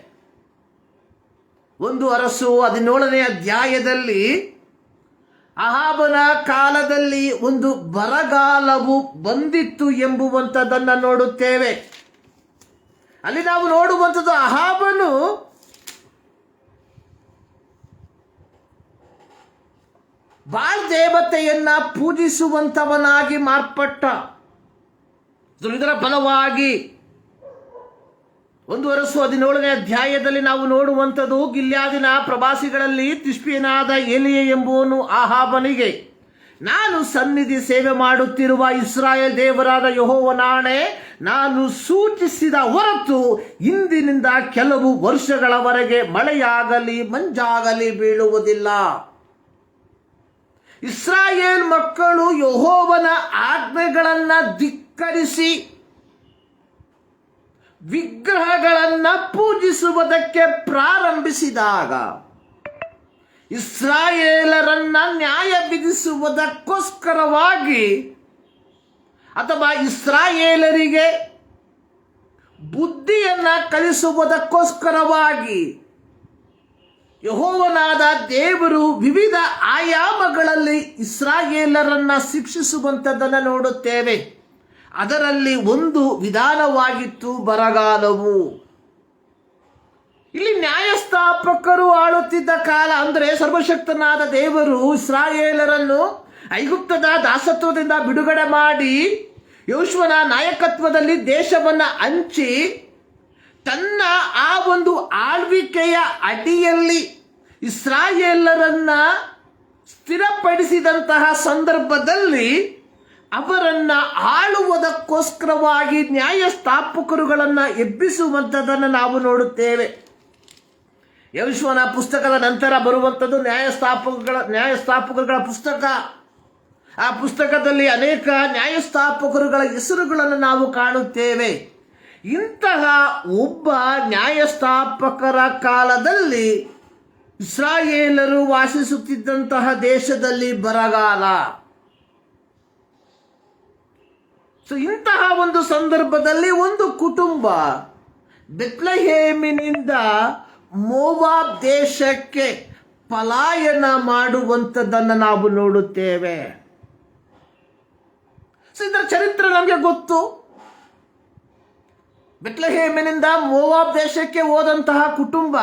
1 ಅರಸು 17ನೇ ಅಧ್ಯಾಯದಲ್ಲಿ ಅಹಾಬನ ಕಾಲದಲ್ಲಿ ಒಂದು ಬರಗಾಲವು ಬಂದಿತ್ತು ಎಂಬುವಂಥದ್ದನ್ನು ನೋಡುತ್ತೇವೆ. ಅಲ್ಲಿ ನಾವು ನೋಡುವಂಥದ್ದು ಅಹಾಬನು ಬಾಳ್ ದೇವತೆಯನ್ನ ಪೂಜಿಸುವಂಥವನಾಗಿ ಮಾರ್ಪಟ್ಟ. ಇದರ ಫಲವಾಗಿ 1 ಅರಸು 17ನೇ ಅಧ್ಯಾಯದಲ್ಲಿ ನಾವು ನೋಡುವಂಥದ್ದು, ಗಿಲ್ಯಾದಿನ ಪ್ರವಾಸಿಗಳಲ್ಲಿ ತಿಷ್ಬಿಯನಾದ ಎಲಿಯ ಎಂಬುವನು ಅಹಾಬನಿಗೆ, ನಾನು ಸನ್ನಿಧಿ ಸೇವೆ ಮಾಡುತ್ತಿರುವ ಇಸ್ರಾಯೇಲ್ ದೇವರಾದ ಯೆಹೋವನಾಣೆ, ನಾನು ಸೂಚಿಸಿದ ಹೊರತು ಇಂದಿನಿಂದ ಕೆಲವು ವರ್ಷಗಳವರೆಗೆ ಮಳೆಯಾಗಲಿ ಮಂಜಾಗಲಿ ಬೀಳುವುದಿಲ್ಲ. ಇಸ್ರಾಯೇಲ್ ಮಕ್ಕಳು ಯೆಹೋವನ ಆಜ್ಞೆಗಳನ್ನು ಧಿಕ್ಕರಿಸಿ ವಿಗ್ರಹಗಳನ್ನು ಪೂಜಿಸುವುದಕ್ಕೆ ಪ್ರಾರಂಭಿಸಿದಾಗ ಇಸ್ರಾಯೇಲರನ್ನ ನ್ಯಾಯ ವಿಧಿಸುವುದಕ್ಕೋಸ್ಕರವಾಗಿ ಅಥವಾ ಇಸ್ರಾಯೇಲರಿಗೆ ಬುದ್ಧಿಯನ್ನ ಕಲಿಸುವುದಕ್ಕೋಸ್ಕರವಾಗಿ ಯೆಹೋವನಾದ ದೇವರು ವಿವಿಧ ಆಯಾಮಗಳಲ್ಲಿ ಇಸ್ರಾಯೇಲರನ್ನ ಶಿಕ್ಷಿಸುವಂಥದ್ದನ್ನು ನೋಡುತ್ತೇವೆ. ಅದರಲ್ಲಿ ಒಂದು ವಿಧಾನವಾಗಿತ್ತು ಬರಗಾಲವು. ಇಲ್ಲಿ ನ್ಯಾಯಸ್ಥಾಪಕರು ಆಳುತ್ತಿದ್ದ ಕಾಲ, ಅಂದರೆ ಸರ್ವಶಕ್ತನಾದ ದೇವರು ಇಸ್ರಾಯೇಲರನ್ನು ಐಗುಪ್ತದ ದಾಸತ್ವದಿಂದ ಬಿಡುಗಡೆ ಮಾಡಿ ಯೆಹೋಶುವನ ನಾಯಕತ್ವದಲ್ಲಿ ದೇಶವನ್ನ ಹಂಚಿ ತನ್ನ ಆ ಒಂದು ಆಳ್ವಿಕೆಯ ಅಡಿಯಲ್ಲಿ ಇಸ್ರಾಯೇಲರನ್ನ ಸ್ಥಿರಪಡಿಸಿದಂತಹ ಸಂದರ್ಭದಲ್ಲಿ ಅವರನ್ನ ಆಳುವುದಕ್ಕೋಸ್ಕರವಾಗಿ ನ್ಯಾಯಸ್ಥಾಪಕರುಗಳನ್ನು ಎಬ್ಬಿಸುವಂಥದ್ದನ್ನು ನಾವು ನೋಡುತ್ತೇವೆ. ಯೆಹೋಶುವನ ಪುಸ್ತಕದ ನಂತರ ಬರುವಂಥದ್ದು ನ್ಯಾಯಸ್ಥಾಪಕರುಗಳ ಪುಸ್ತಕ. ಆ ಪುಸ್ತಕದಲ್ಲಿ ಅನೇಕ ನ್ಯಾಯಸ್ಥಾಪಕರುಗಳ ಹೆಸರುಗಳನ್ನು ನಾವು ಕಾಣುತ್ತೇವೆ. ಇಂತಹ ಒಬ್ಬ ನ್ಯಾಯಸ್ಥಾಪಕರ ಕಾಲದಲ್ಲಿ ಇಸ್ರಾಯೇಲರು ವಾಸಿಸುತ್ತಿದ್ದಂತಹ ದೇಶದಲ್ಲಿ ಬರಗಾಲ. ಇಂತಹ ಒಂದು ಸಂದರ್ಭದಲ್ಲಿ ಒಂದು ಕುಟುಂಬ ಬೆತ್ಲೆಹೇಮಿನಿಂದ ಮೋವಾಬ್ ದೇಶಕ್ಕೆ ಪಲಾಯನ ಮಾಡುವಂಥದ್ದನ್ನು ನಾವು ನೋಡುತ್ತೇವೆ. ಇದರ ಚರಿತ್ರೆ ನಮಗೆ ಗೊತ್ತು. ಬೆತ್ಲೆಹೇಮಿನಿಂದ ಮೋವಾಬ್ ದೇಶಕ್ಕೆ ಹೋದಂತಹ ಕುಟುಂಬ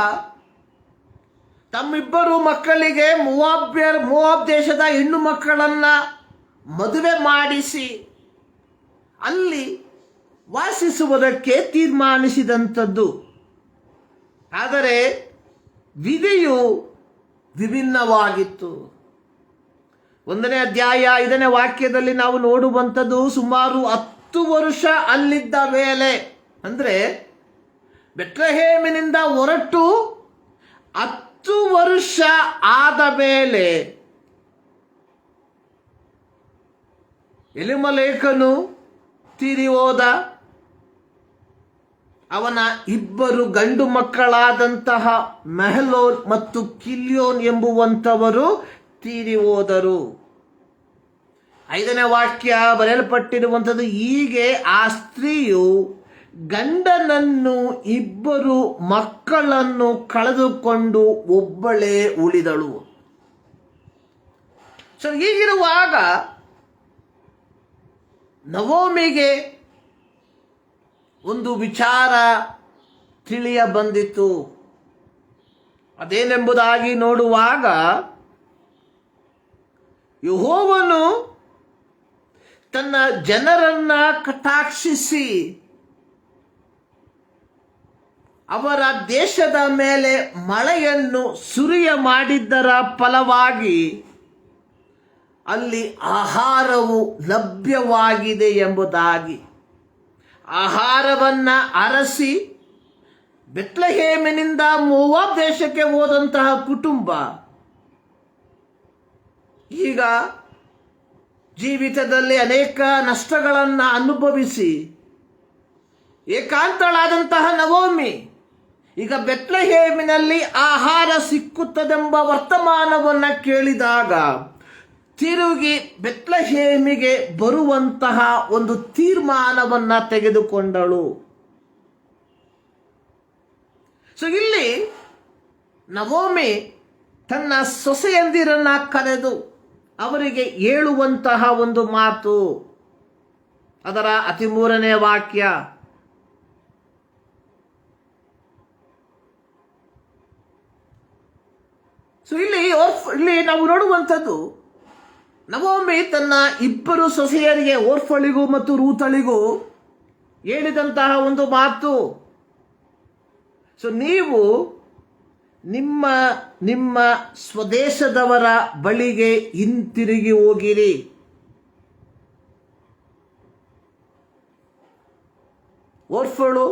ತಮ್ಮಿಬ್ಬರು ಮಕ್ಕಳಿಗೆ ಮೋವಾಬ್ ದೇಶದ ಹೆಣ್ಣು ಮಕ್ಕಳನ್ನ ಮದುವೆ ಮಾಡಿಸಿ ಅಲ್ಲಿ ವಾಸಿಸುವುದಕ್ಕೆ ತೀರ್ಮಾನಿಸಿದಂಥದ್ದು. ಆದರೆ ವಿಧಿಯು ವಿಭಿನ್ನವಾಗಿತ್ತು. 1ನೇ ಅಧ್ಯಾಯ 5ನೇ ವಾಕ್ಯದಲ್ಲಿ ನಾವು ನೋಡುವಂಥದ್ದು, ಸುಮಾರು 10 ವರ್ಷ ಅಲ್ಲಿದ್ದ ವೇಳೆ, ಅಂದರೆ ಬೆತ್ಲೆಹೇಮಿನಿಂದ ಹೊರಟು 10 ವರ್ಷ ಆದ ಮೇಲೆ ಎಲಿಮಲೇಕನು ತೀರಿ ಹೋದ. ಅವನ 2 ಗಂಡು ಮಕ್ಕಳಾದಂತಹ ಮೆಹಲೋನ್ ಮತ್ತು ಕಿಲ್ಯೋನ್ ಎಂಬುವಂಥವರು ತೀರಿ ಹೋದರು. 5ನೇ ವಾಕ್ಯ ಬರೆಯಲ್ಪಟ್ಟಿರುವಂಥದ್ದು, ಹೀಗೆ ಆ ಸ್ತ್ರೀಯು ಗಂಡನನ್ನು 2 ಮಕ್ಕಳನ್ನು ಕಳೆದುಕೊಂಡು ಒಬ್ಬಳೇ ಉಳಿದಳು. ಸೊ ಹೀಗಿರುವಾಗ ನವೋಮಿಗೆ ಒಂದು ವಿಚಾರ ತಿಳಿಯ ಬಂದಿತು. ಅದೇನೆಂಬುದಾಗಿ ನೋಡುವಾಗ, ಯೆಹೋವನು ತನ್ನ ಜನರನ್ನ ಕಟಾಕ್ಷಿಸಿ ಅವರ ದೇಶದ ಮೇಲೆ ಮಳೆಯನ್ನು ಸುರಿಯ ಮಾಡಿದ್ದರ ಫಲವಾಗಿ ಅಲ್ಲಿ ಆಹಾರವು ಲಭ್ಯವಾಗಿದೆ ಎಂಬುದಾಗಿ ಆಹಾರವನ್ನ ಅರಸಿ ಬೆತ್ಲೆಹೇಮಿನಿಂದ ಮೋವಾಬ್ ದೇಶಕ್ಕೆ ಹೋದಂತಹ ಕುಟುಂಬ ಈಗ ಜೀವಿತದಲ್ಲಿ ಅನೇಕ ನಷ್ಟಗಳನ್ನು ಅನುಭವಿಸಿ ಏಕಾಂತಳಾದಂತಹ ನವೋಮಿ ಈಗ ಬೆತ್ಲೆಹೇಮಿನಲ್ಲಿ ಆಹಾರ ಸಿಕ್ಕುತ್ತದೆಂಬ ವರ್ತಮಾನವನ್ನು ಕೇಳಿದಾಗ ತಿರುಗಿ ಬೆತ್ಲೆಹೇಮಿಗೆ ಬರುವಂತಹ ಒಂದು ತೀರ್ಮಾನವನ್ನ ತೆಗೆದುಕೊಂಡಳು. ಸೊ ಇಲ್ಲಿ ನವೋಮಿ ತನ್ನ ಸೊಸೆಯಂದಿರನ್ನ ಕರೆದು ಅವರಿಗೆ ಹೇಳುವಂತಹ ಒಂದು ಮಾತು, ಅದರ 13ನೇ ವಾಕ್ಯ, ಸೊ ಇಲ್ಲಿ ನಾವು ನೋಡುವಂಥದ್ದು, ನವೋಮಿ ತನ್ನ 2 ಸೊಸೆಯರಿಗೆ ಓರ್ಫಳಿಗೂ ಮತ್ತು ರೂತಳಿಗೂ ಹೇಳಿದಂತಹ ಒಂದು ಮಾತು, ಸೊ ನೀವು ನಿಮ್ಮ ಸ್ವದೇಶದವರ ಬಳಿಗೆ ಹಿಂತಿರುಗಿ ಹೋಗಿರಿ. ಓರ್ಫಳು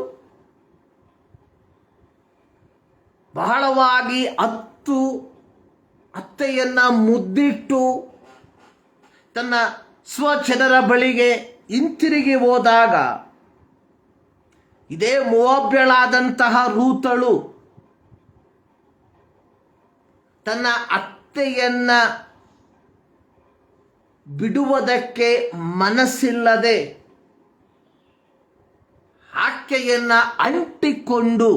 ಬಹಳವಾಗಿ ಅತ್ತೆಯನ್ನ ಮುದ್ದಿಟ್ಟು ತನ್ನ ಸ್ವಜನರ ಬಳಿಗೆ ಹಿಂತಿರುಗಿ ಹೋದಾಗ ಇದೇ ಮೋವಾಬ್ಯಳಾದಂತಹ ರೂತಳು ತನ್ನ ಅತ್ತೆಯನ್ನ ಬಿಡುವುದಕ್ಕೆ ಮನಸ್ಸಿಲ್ಲದೆ ಆಕೆಯನ್ನ ಅಂಟಿಕೊಂಡು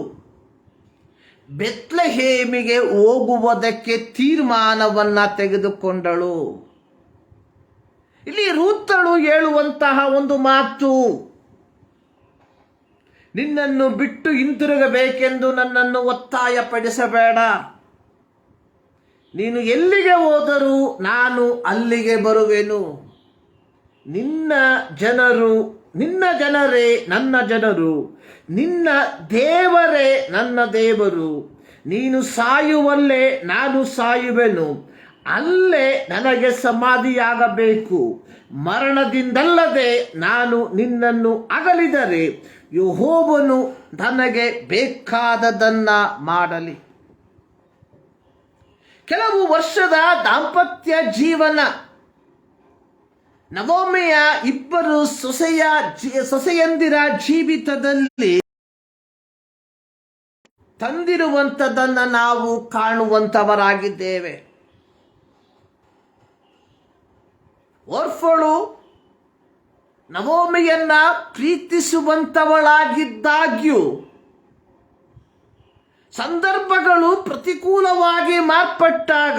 ಬೆತ್ಲೆಹೇಮಿಗೆ ಹೋಗುವುದಕ್ಕೆ ತೀರ್ಮಾನವನ್ನ ತೆಗೆದುಕೊಂಡಳು. ಇಲ್ಲಿ ರೂತಳು ಹೇಳುವಂತಹ ಒಂದು ಮಾತು, ನಿನ್ನನ್ನು ಬಿಟ್ಟು ಹಿಂತಿರುಗಬೇಕೆಂದು ನನ್ನನ್ನು ಒತ್ತಾಯಪಡಿಸಬೇಡ. ನೀನು ಎಲ್ಲಿಗೆ ಹೋದರೂ ನಾನು ಅಲ್ಲಿಗೆ ಬರುವೆನು. ನಿನ್ನ ಜನರೇ ನನ್ನ ಜನರು, ನಿನ್ನ ದೇವರೇ ನನ್ನ ದೇವರು. ನೀನು ಸಾಯುವಲ್ಲೇ ನಾನು ಸಾಯುವೆನು, ಅಲ್ಲೇ ನನಗೆ ಸಮಾಧಿಯಾಗಬೇಕು. ಮರಣದಿಂದಲ್ಲದೆ ನಾನು ನಿನ್ನನ್ನು ಅಗಲಿದರೆ ಯೆಹೋವನು ನನಗೆ ಬೇಕಾದದನ್ನ ಮಾಡಲಿ. ಕೆಲವು ವರ್ಷದ ದಾಂಪತ್ಯ ಜೀವನ ನವೋಮಿಯ 2 ಸೊಸೆಯಂದಿರ ಜೀವಿತದಲ್ಲಿ ತಂದಿರುವಂಥದ್ದನ್ನು ನಾವು ಕಾಣುವಂಥವರಾಗಿದ್ದೇವೆ. ಓರ್ಫಳು ನವೋಮಿಯನ್ನ ಪ್ರೀತಿಸುವಂಥವಳಾಗಿದ್ದಾಗ್ಯೂ ಸಂದರ್ಭಗಳು ಪ್ರತಿಕೂಲವಾಗಿ ಮಾರ್ಪಟ್ಟಾಗ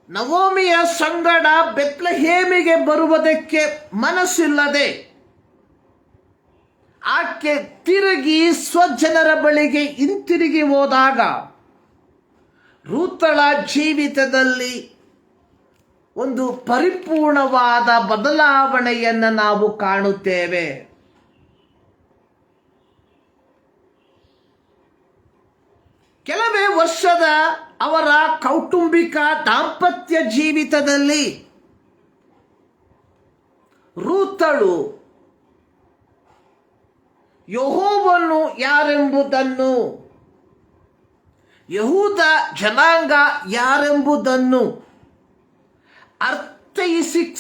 ನವೋಮಿಯ ಸಂಗಡ ಬೆತ್ಲೆಹೇಮಿಗೆ ಬರುವುದಕ್ಕೆ ಮನಸ್ಸಿಲ್ಲದೆ ಆಕೆ ತಿರುಗಿ ಸ್ವಜನರ ಬಳಿಗೆ ಹಿಂತಿರುಗಿ ಹೋದಾಗ ರೂತಳ ಜೀವಿತದಲ್ಲಿ ಒಂದು ಪರಿಪೂರ್ಣವಾದ ಬದಲಾವಣೆಯನ್ನು ನಾವು ಕಾಣುತ್ತೇವೆ. ಕೆಲವೇ ವರ್ಷದ ಅವರ ಕೌಟುಂಬಿಕ ದಾಂಪತ್ಯ ಜೀವಿತದಲ್ಲಿ ರೂತಳು ಯೆಹೋವನು ಯಾರೆಂಬುದನ್ನು, ಯಹೂದ ಜನಾಂಗ ಯಾರೆಂಬುದನ್ನು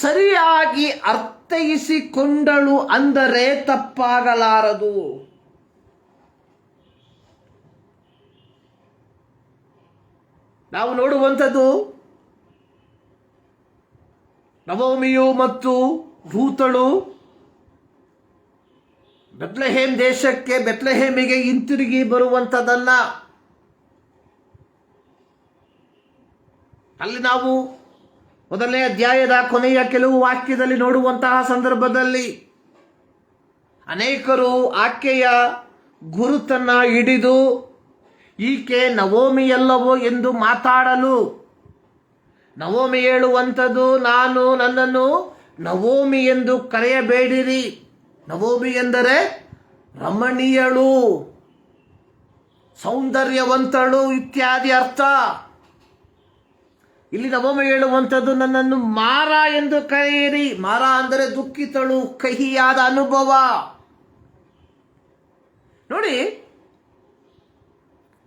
ಸರಿಯಾಗಿ ಅರ್ಥೈಸಿಕೊಂಡಳು ಅಂದರೆ ತಪ್ಪಾಗಲಾರದು. ನಾವು ನೋಡುವಂಥದ್ದು ನವೋಮಿಯು ಮತ್ತು ರೂತಳು ಬೆತ್ಲೆಹೇಮಿಗೆ ಹಿಂತಿರುಗಿ ಬರುವಂಥದ್ದನ್ನ ಅಲ್ಲಿ ನಾವು ಮೊದಲನೇ ಅಧ್ಯಾಯದ ಕೊನೆಯ ಕೆಲವು ವಾಕ್ಯದಲ್ಲಿ ನೋಡುವಂತಹ ಸಂದರ್ಭದಲ್ಲಿ ಅನೇಕರು ಆಕೆಯ ಗುರುತನ್ನ ಹಿಡಿದು ಈಕೆ ನವೋಮಿಯಲ್ಲವೋ ಎಂದು ಮಾತಾಡಲು ನವೋಮಿ ಹೇಳುವಂಥದ್ದು, ನನ್ನನ್ನು ನವೋಮಿ ಎಂದು ಕರೆಯಬೇಡಿರಿ. ನವೋಮಿ ಎಂದರೆ ರಮಣೀಯಳು, ಸೌಂದರ್ಯವಂತಳು ಇತ್ಯಾದಿ ಅರ್ಥ. ಇಲ್ಲಿ ನವೋಮಿ ಹೇಳುವಂಥದ್ದು, ನನ್ನನ್ನು ಮಾರ ಎಂದು ಕರೆಯಿರಿ. ಮಾರ ಅಂದರೆ ದುಃಖಿತಳು, ಕಹಿಯಾದ ಅನುಭವ. ನೋಡಿ,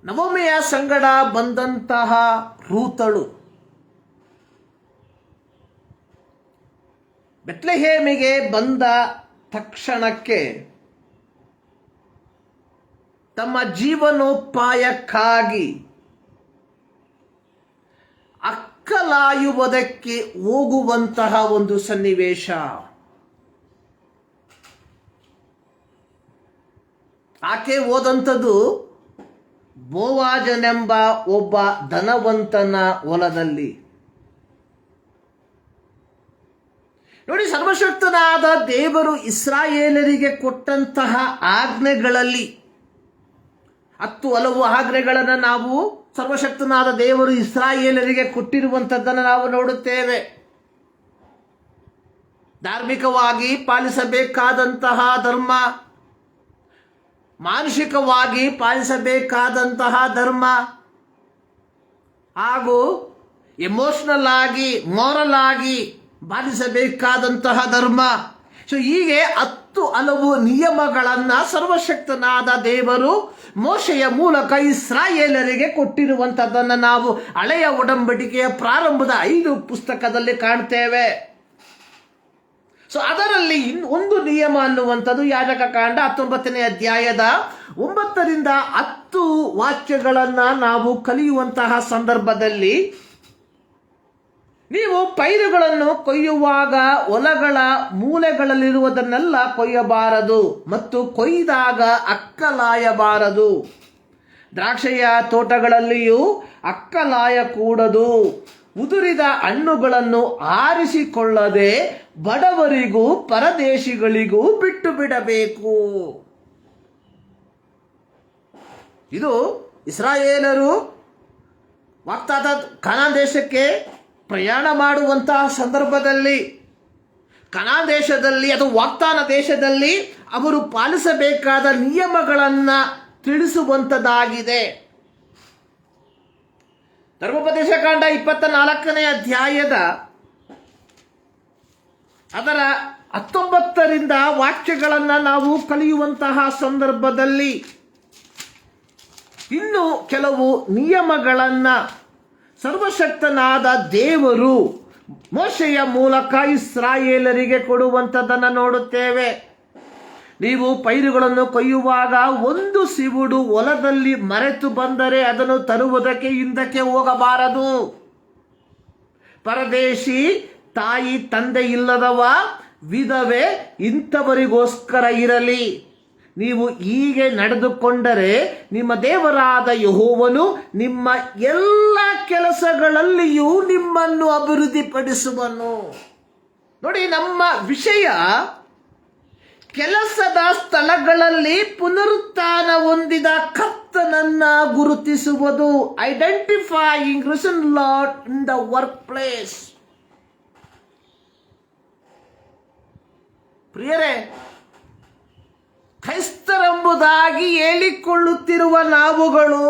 ನವೋಮಿಯ ಸಂಗಡ ಬಂದಂತಹ ರೂತಳು ಬೆತ್ಲೆಹೇಮಿಗೆ ಬಂದ ತಕ್ಷಣಕ್ಕೆ ತಮ್ಮ ಜೀವನೋಪಾಯಕ್ಕಾಗಿ ಅಕ್ಕಲಾಯುವುದಕ್ಕೆ ಹೋಗುವಂತಹ ಒಂದು ಸನ್ನಿವೇಶ. ಆಕೆ ಹೋದಂಥದ್ದು ಬೋವಾಜನೆಂಬ ಒಬ್ಬ ಧನವಂತನ ಹೊಲದಲ್ಲಿ. ನೋಡಿ, ಸರ್ವಶಕ್ತನಾದ ದೇವರು ಇಸ್ರಾಯೇಲರಿಗೆ ಕೊಟ್ಟಂತಹ ಆಜ್ಞೆಗಳಲ್ಲಿ 10 ಹಲವು ಆಜ್ಞೆಗಳನ್ನು ನಾವು ಸರ್ವಶಕ್ತನಾದ ದೇವರು ಇಸ್ರಾಯೇಲರಿಗೆ ಕೊಟ್ಟಿರುವಂಥದ್ದನ್ನು ನಾವು ನೋಡುತ್ತೇವೆ. ಧಾರ್ಮಿಕವಾಗಿ ಪಾಲಿಸಬೇಕಾದಂತಹ ಧರ್ಮ, ಮಾನಸಿಕವಾಗಿ ಪಾಲಿಸಬೇಕಾದಂತಹ ಧರ್ಮ, ಹಾಗೂ ಎಮೋಷನಲ್ ಆಗಿ ಮಾರಲ್ ಆಗಿ ಪಾಲಿಸಬೇಕಾದಂತಹ ಧರ್ಮ. ಹೀಗೆ 10 ಹಲವು ನಿಯಮಗಳನ್ನು ಸರ್ವಶಕ್ತನಾದ ದೇವರು ಮೋಶೆಯ ಮೂಲಕ ಇಸ್ರಾಯೇಲರಿಗೆ ಕೊಟ್ಟಿರುವಂಥದ್ದನ್ನು ನಾವು ಹಳೆಯ ಒಡಂಬಡಿಕೆಯ ಪ್ರಾರಂಭದ 5 ಪುಸ್ತಕದಲ್ಲಿ ಕಾಣ್ತೇವೆ. ಅದರಲ್ಲಿ ಒಂದು ನಿಯಮ ಅನ್ನುವಂಥದ್ದು ಯಾಜಕಕಾಂಡ 19ನೇ ಅಧ್ಯಾಯದ 9ರಿಂದ 10 ವಾಕ್ಯಗಳನ್ನು ನಾವು ಕಲಿಯುವಂತಹ ಸಂದರ್ಭದಲ್ಲಿ, ನೀವು ಪೈರುಗಳನ್ನು ಕೊಯ್ಯುವಾಗ ಹೊಲಗಳ ಮೂಲೆಗಳಲ್ಲಿರುವುದನ್ನೆಲ್ಲ ಕೊಯ್ಯಬಾರದು ಮತ್ತು ಕೊಯ್ದಾಗ ಅಕ್ಕಲಾಯಬಾರದು. ದ್ರಾಕ್ಷೆಯ ತೋಟಗಳಲ್ಲಿಯೂ ಅಕ್ಕಲಾಯಕೂಡದು. ಉದುರಿದ ಹಣ್ಣುಗಳನ್ನು ಆರಿಸಿಕೊಳ್ಳದೆ ಬಡವರಿಗೂ ಪರದೇಶಿಗಳಿಗೂ ಬಿಟ್ಟು ಬಿಡಬೇಕು. ಇದು ಇಸ್ರಾಯೇಲರು ವಾಗ್ದಾನ ಕಾನಾನ್ ದೇಶಕ್ಕೆ ಪ್ರಯಾಣ ಮಾಡುವಂತಹ ಸಂದರ್ಭದಲ್ಲಿ, ಕಾನಾನ್ ದೇಶದಲ್ಲಿ ಅಥವಾ ವಾಗ್ದಾನ ದೇಶದಲ್ಲಿ ಅವರು ಪಾಲಿಸಬೇಕಾದ ನಿಯಮಗಳನ್ನು ತಿಳಿಸುವಂಥದ್ದಾಗಿದೆ. ಧರ್ಮೋಪದೇಶಕಾಂಡ 24ನೇ ಅಧ್ಯಾಯದ ಅದರ 19ರಿಂದ ವಾಕ್ಯಗಳನ್ನು ನಾವು ಕಲಿಯುವಂತಹ ಸಂದರ್ಭದಲ್ಲಿ ಇನ್ನು ಕೆಲವು ನಿಯಮಗಳನ್ನು ಸರ್ವಶಕ್ತನಾದ ದೇವರು ಮೋಶೆಯ ಮೂಲಕ ಇಸ್ರಾಯೇಲರಿಗೆ ಕೊಡುವಂಥದ್ದನ್ನು ನೋಡುತ್ತೇವೆ. ನೀವು ಪೈರುಗಳನ್ನು ಕೊಯ್ಯುವಾಗ ಒಂದು ಸಿವುಡು ಹೊಲದಲ್ಲಿ ಮರೆತು ಬಂದರೆ ಅದನ್ನು ತರುವುದಕ್ಕೆ ಹಿಂದಕ್ಕೆ ಹೋಗಬಾರದು. ಪರದೇಶಿ, ತಾಯಿ ತಂದೆ ಇಲ್ಲದವ, ವಿಧವೆ ಇಂಥವರಿಗೋಸ್ಕರ ಇರಲಿ. ನೀವು ಹೀಗೆ ನಡೆದುಕೊಂಡರೆ ನಿಮ್ಮ ದೇವರಾದ ಯೆಹೋವನು ನಿಮ್ಮ ಎಲ್ಲ ಕೆಲಸಗಳಲ್ಲಿಯೂ ನಿಮ್ಮನ್ನು ಅಭಿವೃದ್ಧಿಪಡಿಸುವನು. ನೋಡಿ, ನಮ್ಮ ವಿಷಯ ಕೆಲಸದ ಸ್ಥಳಗಳಲ್ಲಿ ಪುನರುತ್ಥಾನ ಹೊಂದಿದ ಕರ್ತನನ್ನ ಗುರುತಿಸುವುದು. Identifying risen lord in the work place. ಪ್ರಿಯರೇ, ಕ್ರೈಸ್ತರೆಂಬುದಾಗಿ ಹೇಳಿಕೊಳ್ಳುತ್ತಿರುವ ನಾವುಗಳು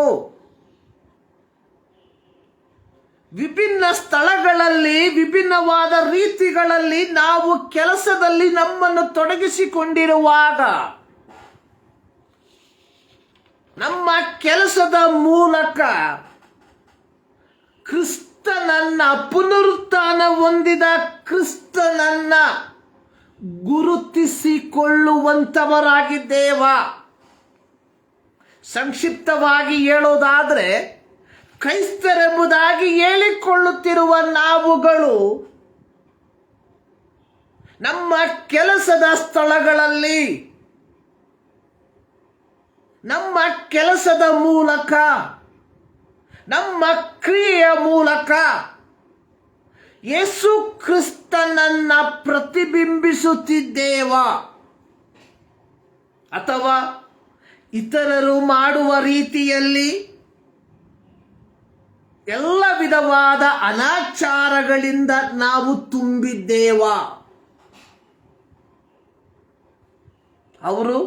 ವಿಭಿನ್ನ ಸ್ಥಳಗಳಲ್ಲಿ ವಿಭಿನ್ನವಾದ ರೀತಿಗಳಲ್ಲಿ ನಾವು ಕೆಲಸದಲ್ಲಿ ನಮ್ಮನ್ನು ತೊಡಗಿಸಿಕೊಂಡಿರುವಾಗ ನಮ್ಮ ಕೆಲಸದ ಮೂಲಕ ಕ್ರಿಸ್ತನನ್ನ, ಪುನರುತ್ಥಾನ ಹೊಂದಿದ ಕ್ರಿಸ್ತನನ್ನ ಗುರುತಿಸಿಕೊಳ್ಳುವಂತವರಾಗಿದ್ದೇವ. ಸಂಕ್ಷಿಪ್ತವಾಗಿ ಹೇಳೋದಾದ್ರೆ, ಕ್ರೈಸ್ತರೆಂಬುದಾಗಿ ಹೇಳಿಕೊಳ್ಳುತ್ತಿರುವ ನಾವುಗಳು ನಮ್ಮ ಕೆಲಸದ ಸ್ಥಳಗಳಲ್ಲಿ, ನಮ್ಮ ಕೆಲಸದ ಮೂಲಕ, ನಮ್ಮ ಕ್ರಿಯೆಯ ಮೂಲಕ ಯೇಸು ಕ್ರಿಸ್ತನನ್ನ ಪ್ರತಿಬಿಂಬಿಸುತ್ತಿದ್ದೇವ, ಅಥವಾ ಇತರರು ಮಾಡುವ ರೀತಿಯಲ್ಲಿ ಎಲ್ಲ ವಿಧವಾದ ಅನಾಚಾರಗಳಿಂದ ನಾವು ತುಂಬಿದ್ದೇವ. ಅವರು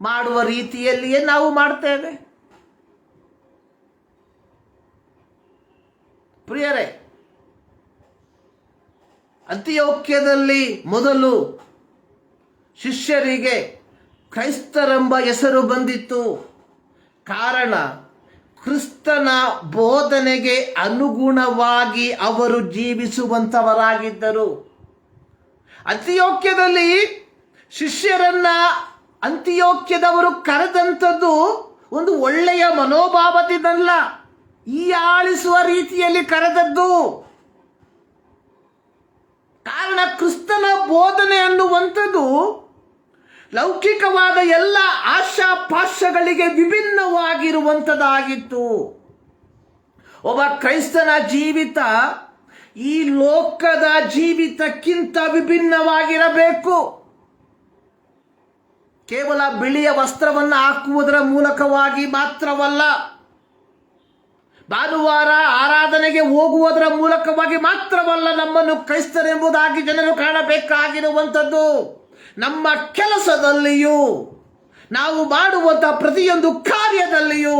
ಮಾಡುವ ರೀತಿಯಲ್ಲಿಯೇ ನಾವು ಮಾಡ್ತೇವೆ. ಪ್ರಿಯರೇ, ಅಂತಿಯೋಕ್ಯದಲ್ಲಿ ಮೊದಲು ಶಿಷ್ಯರಿಗೆ ಕ್ರೈಸ್ತರೆಂಬ ಹೆಸರು ಬಂದಿತ್ತು. ಕಾರಣ, ಕ್ರಿಸ್ತನ ಬೋಧನೆಗೆ ಅನುಗುಣವಾಗಿ ಅವರು ಜೀವಿಸುವಂತವರಾಗಿದ್ದರು. ಅಂತಿಯೋಕ್ಯದಲ್ಲಿ ಶಿಷ್ಯರನ್ನ ಅಂತಿಯೋಕ್ಯದವರು ಕರೆದಂಥದ್ದು ಒಂದು ಒಳ್ಳೆಯ ಮನೋಭಾವದಿಂದಲ್ಲ, ಹೀಯಾಳಿಸುವ ರೀತಿಯಲ್ಲಿ ಕರೆದದ್ದು. ಕಾರಣ, ಕ್ರಿಸ್ತನ ಬೋಧನೆ ಅನ್ನುವಂಥದ್ದು ಲೌಕಿಕವಾದ ಎಲ್ಲ ಆಶಾಪಾಶಗಳಿಗೆ ವಿಭಿನ್ನವಾಗಿರುವಂಥದ್ದಾಗಿತ್ತು. ಒಬ್ಬ ಕ್ರೈಸ್ತನ ಜೀವಿತ ಈ ಲೋಕದ ಜೀವಿತಕ್ಕಿಂತ ವಿಭಿನ್ನವಾಗಿರಬೇಕು. ಕೇವಲ ಬಿಳಿಯ ವಸ್ತ್ರವನ್ನು ಹಾಕುವುದರ ಮೂಲಕವಾಗಿ ಮಾತ್ರವಲ್ಲ, ಭಾನುವಾರ ಆರಾಧನೆಗೆ ಹೋಗುವುದರ ಮೂಲಕವಾಗಿ ಮಾತ್ರವಲ್ಲ ನಮ್ಮನ್ನು ಕ್ರೈಸ್ತರೆಂಬುದಾಗಿ ಜನರು ಕಾಣಬೇಕಾಗಿರುವಂಥದ್ದು. ನಮ್ಮ ಕೆಲಸದಲ್ಲಿಯೂ, ನಾವು ಮಾಡುವಂತಹ ಪ್ರತಿಯೊಂದು ಕಾರ್ಯದಲ್ಲಿಯೂ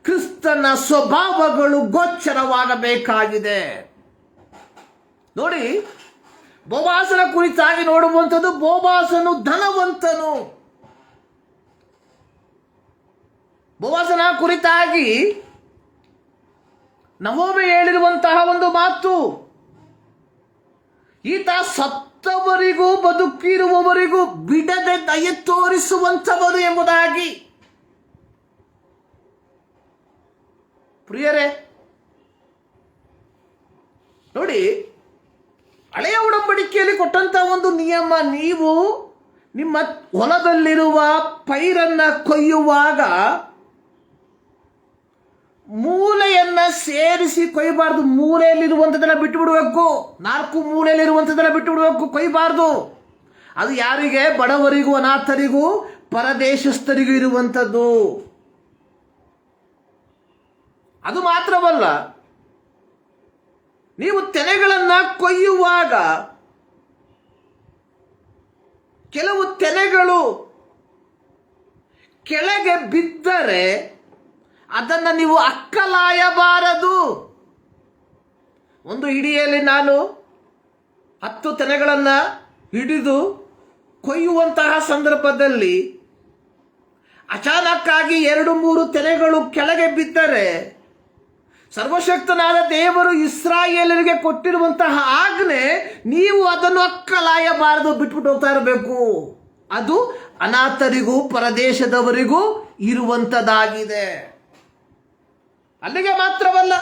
ಕ್ರಿಸ್ತನ ಸ್ವಭಾವಗಳು ಗೋಚರವಾಗಬೇಕಾಗಿದೆ. ನೋಡಿ, ಬೋವಾಸನ ಕುರಿತಾಗಿ ನೋಡುವಂಥದ್ದು, ಬೋವಾಸನು ಧನವಂತನು. ಬೋವಾಸನ ಕುರಿತಾಗಿ ನವೋಮಿ ಹೇಳಿರುವಂತಹ ಒಂದು ಮಾತು, ಈತ ಸತ್ತವರಿಗೂ ಬದುಕಿರುವವರಿಗೂ ಬಿಡದೆ ದಯೆ ತೋರಿಸುವಂಥವರು ಎಂಬುದಾಗಿ. ಪ್ರಿಯರೇ, ನೋಡಿ, ಹಳೆಯ ಒಡಂಬಡಿಕೆಯಲ್ಲಿ ಕೊಟ್ಟಂತ ಒಂದು ನಿಯಮ, ನೀವು ನಿಮ್ಮ ಹೊಲದಲ್ಲಿರುವ ಪೈರನ್ನ ಕೊಯ್ಯುವಾಗ ಮೂಲೆಯನ್ನ ಸೇರಿಸಿ ಕೊಯ್ಯಬಾರ್ದು. ಮೂಲೆಯಲ್ಲಿರುವಂಥದ್ದನ್ನ ಬಿಟ್ಟು ಬಿಡಬೇಕು, 4 ಮೂಲೆಯಲ್ಲಿರುವಂಥದ್ದನ್ನ ಬಿಟ್ಟು ಬಿಡಬೇಕು, ಕೊಯ್ಯಬಾರ್ದು. ಅದು ಯಾರಿಗೆ? ಬಡವರಿಗೂ, ಅನಾಥರಿಗೂ, ಪರದೇಶಸ್ಥರಿಗೂ ಇರುವಂಥದ್ದು. ಅದು ಮಾತ್ರವಲ್ಲ, ನೀವು ತೆನೆಗಳನ್ನ ಕೊಯ್ಯುವಾಗ ಕೆಲವು ತೆನೆಗಳು ಕೆಳಗೆ ಬಿದ್ದರೆ ಅದನ್ನು ನೀವು ಅಕ್ಕಲಾಯಬಾರದು. ಒಂದು ಹಿಡಿಯಲ್ಲಿ ನಾನು 10 ತೆನೆಗಳನ್ನು ಹಿಡಿದು ಕೊಯ್ಯುವಂತಹ ಸಂದರ್ಭದಲ್ಲಿ ಅಚಾನಕ್ಕಾಗಿ 2-3 ತೆನೆಗಳು ಕೆಳಗೆ ಬಿದ್ದರೆ, ಸರ್ವಶಕ್ತನಾದ ದೇವರು ಇಸ್ರಾಯೇಲರಿಗೆ ಕೊಟ್ಟಿರುವಂತಹ ಆಜ್ಞೆ, ನೀವು ಅದನ್ನು ಅಕ್ಕಲಾಯಬಾರದು, ಬಿಟ್ಬಿಟ್ಟು ಹೋಗ್ತಾ ಇರಬೇಕು. ಅದು ಅನಾಥರಿಗೂ ಪರದೇಶದವರಿಗೂ ಇರುವಂಥದ್ದಾಗಿದೆ. ಅಲ್ಲಿಗೆ ಮಾತ್ರವಲ್ಲ,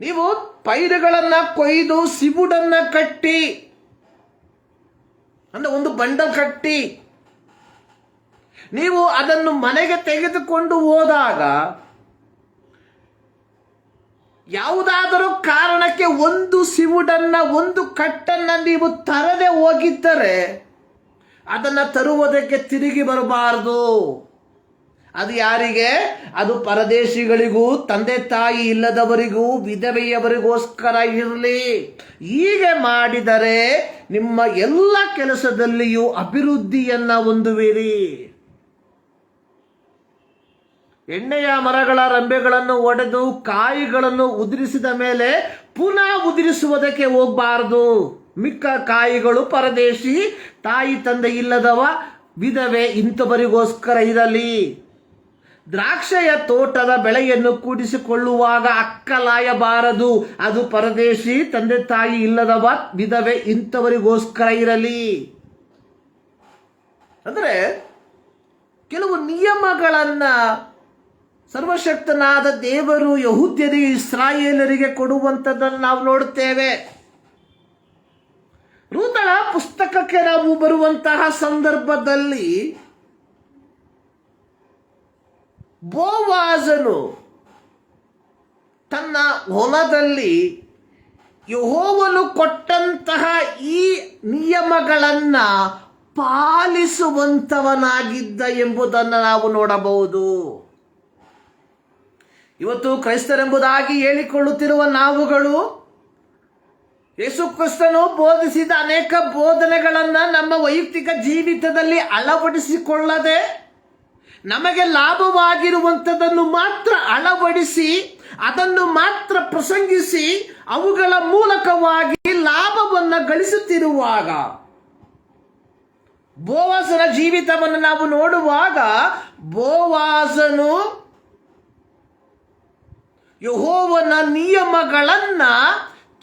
ನೀವು ಪೈರುಗಳನ್ನ ಕೊಯ್ದು ಸಿಬುಡನ್ನ ಕಟ್ಟಿ, ಅಂದ್ರೆ ಒಂದು ಬಂಡಲ್ ಕಟ್ಟಿ ನೀವು ಅದನ್ನು ಮನೆಗೆ ತೆಗೆದುಕೊಂಡು ಹೋದಾಗ ಯಾವುದಾದರೂ ಕಾರಣಕ್ಕೆ ಒಂದು ಸಿವುಡನ್ನ, ಒಂದು ಕಟ್ಟನ್ನ ನೀವು ತರದೆ ಹೋಗಿದ್ದರೆ ಅದನ್ನು ತರುವುದಕ್ಕೆ ತಿರುಗಿ ಬರಬಾರದು. ಅದು ಯಾರಿಗೆ? ಅದು ಪರದೇಶಿಗಳಿಗೂ, ತಂದೆ ತಾಯಿ ಇಲ್ಲದವರಿಗೂ, ವಿಧವೆಯವರಿಗೋಸ್ಕರ ಇರಲಿ. ಹೀಗೆ ಮಾಡಿದರೆ ನಿಮ್ಮ ಎಲ್ಲ ಕೆಲಸದಲ್ಲಿಯೂ ಅಭಿವೃದ್ಧಿಯನ್ನ ಹೊಂದುವಿರಿ. ಎಣ್ಣೆಯ ಮರಗಳ ರೆಂಬೆಗಳನ್ನು ಒಡೆದು ಕಾಯಿಗಳನ್ನು ಉದುರಿಸಿದ ಮೇಲೆ ಪುನಃ ಉದುರಿಸುವುದಕ್ಕೆ ಹೋಗಬಾರದು. ಮಿಕ್ಕ ಕಾಯಿಗಳು ಪರದೇಶಿ, ತಾಯಿ ತಂದೆ ಇಲ್ಲದವ, ವಿಧವೆ ಇಂಥವರಿಗೋಸ್ಕರ ಇರಲಿ. ದ್ರಾಕ್ಷೆಯ ತೋಟದ ಬೆಳೆಯನ್ನು ಕೂಡಿಸಿಕೊಳ್ಳುವಾಗ ಅಕ್ಕಲಾಯಬಾರದು. ಅದು ಪರದೇಶಿ, ತಂದೆ ತಾಯಿ ಇಲ್ಲದವ, ವಿಧವೆ ಇಂಥವರಿಗೋಸ್ಕರ ಇರಲಿ. ಅಂದರೆ ಕೆಲವು ನಿಯಮಗಳನ್ನ ಸರ್ವಶಕ್ತನಾದ ದೇವರು ಯಹೂದ್ಯರಿಗೆ, ಇಸ್ರಾಯೇಲರಿಗೆ ಕೊಡುವಂಥದ್ದನ್ನು ನಾವು ನೋಡುತ್ತೇವೆ. ರೂತಳ ಪುಸ್ತಕಕ್ಕೆ ನಾವು ಬರುವಂತಹ ಸಂದರ್ಭದಲ್ಲಿ ಬೋವಾಜನು ತನ್ನ ಹೊಲದಲ್ಲಿ ಯೆಹೋವನು ಕೊಟ್ಟಂತಹ ಈ ನಿಯಮಗಳನ್ನ ಪಾಲಿಸುವಂತವನಾಗಿದ್ದ ಎಂಬುದನ್ನು ನಾವು ನೋಡಬಹುದು. ಇವತ್ತು ಕ್ರೈಸ್ತರೆಂಬುದಾಗಿ ಹೇಳಿಕೊಳ್ಳುತ್ತಿರುವ ನಾವುಗಳು ಯೇಸು ಕ್ರಿಸ್ತನು ಬೋಧಿಸಿದ ಅನೇಕ ಬೋಧನೆಗಳನ್ನು ನಮ್ಮ ವೈಯಕ್ತಿಕ ಜೀವಿತದಲ್ಲಿ ಅಳವಡಿಸಿಕೊಳ್ಳದೆ ನಮಗೆ ಲಾಭವಾಗಿರುವಂಥದ್ದನ್ನು ಮಾತ್ರ ಅಳವಡಿಸಿ, ಅದನ್ನು ಮಾತ್ರ ಪ್ರಸಂಗಿಸಿ, ಅವುಗಳ ಮೂಲಕವಾಗಿ ಲಾಭವನ್ನು ಗಳಿಸುತ್ತಿರುವಾಗ, ಬೋವಾಜನ ಜೀವಿತವನ್ನು ನಾವು ನೋಡುವಾಗ, ಬೋವಾಜನು ಯೆಹೋವನ ನಿಯಮಗಳನ್ನ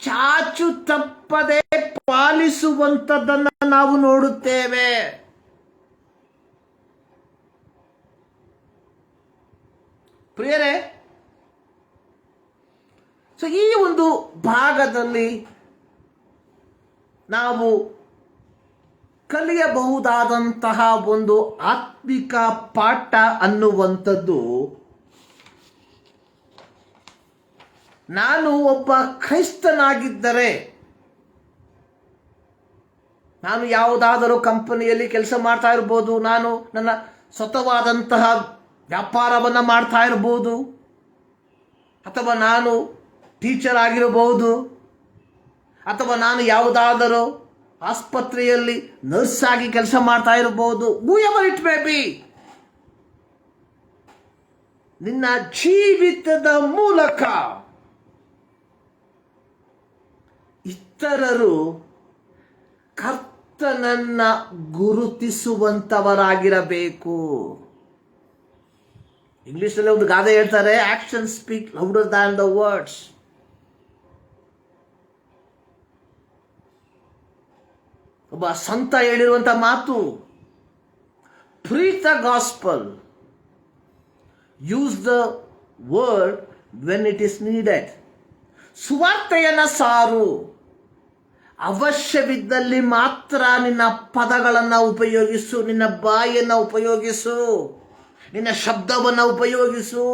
ಚಾಚು ತಪ್ಪದೆ ಪಾಲಿಸುವಂಥದ್ದನ್ನು ನಾವು ನೋಡುತ್ತೇವೆ. ಪ್ರಿಯರೇ, ಸೊ ಈ ಒಂದು ಭಾಗದಲ್ಲಿ ನಾವು ಕಲಿಯಬಹುದಾದಂತಹ ಒಂದು ಆತ್ಮಿಕ ಪಾಠ ಅನ್ನುವಂಥದ್ದು, ನಾನು ಒಬ್ಬ ಕ್ರೈಸ್ತನಾಗಿದ್ದರೆ, ನಾನು ಯಾವುದಾದರೂ ಕಂಪನಿಯಲ್ಲಿ ಕೆಲಸ ಮಾಡ್ತಾ ಇರ್ಬೋದು, ನಾನು ನನ್ನ ಸ್ವತಃವಾದಂತಹ ವ್ಯಾಪಾರವನ್ನು ಮಾಡ್ತಾ ಇರ್ಬೋದು, ಅಥವಾ ನಾನು ಟೀಚರ್ ಆಗಿರಬಹುದು, ಅಥವಾ ನಾನು ಯಾವುದಾದರೂ ಆಸ್ಪತ್ರೆಯಲ್ಲಿ ನರ್ಸ್ ಆಗಿ ಕೆಲಸ ಮಾಡ್ತಾ ಇರಬಹುದು. ಹೂಎವರ್ ಇಟ್ ಮೇ ಬಿ, ನಿನ್ನ ಜೀವಿತದ ಮೂಲಕ ಇತರರು ಕರ್ತನನ್ನ ಗುರುತಿಸುವಂತವರಾಗಿರಬೇಕು. ಇಂಗ್ಲಿಷಲ್ಲಿ ಒಂದು ಗಾದೆ ಹೇಳ್ತಾರೆ, action speak louder than the words. ಒಬ್ಬ ಸಂತ ಹೇಳಿರುವಂತ ಮಾತು, preach the gospel, use the word when it is needed. ಸುವಾರ್ತೆಯನ್ನ ಸಾರು, ಅವಶ್ಯವಿದ್ದಲ್ಲಿ ಮಾತ್ರ ನಿನ್ನ ಪದಗಳನ್ನು ಉಪಯೋಗಿಸು, ನಿನ್ನ ಬಾಯನ್ನು ಉಪಯೋಗಿಸು, ನಿನ್ನ ಶಬ್ದವನ್ನು ಉಪಯೋಗಿಸು.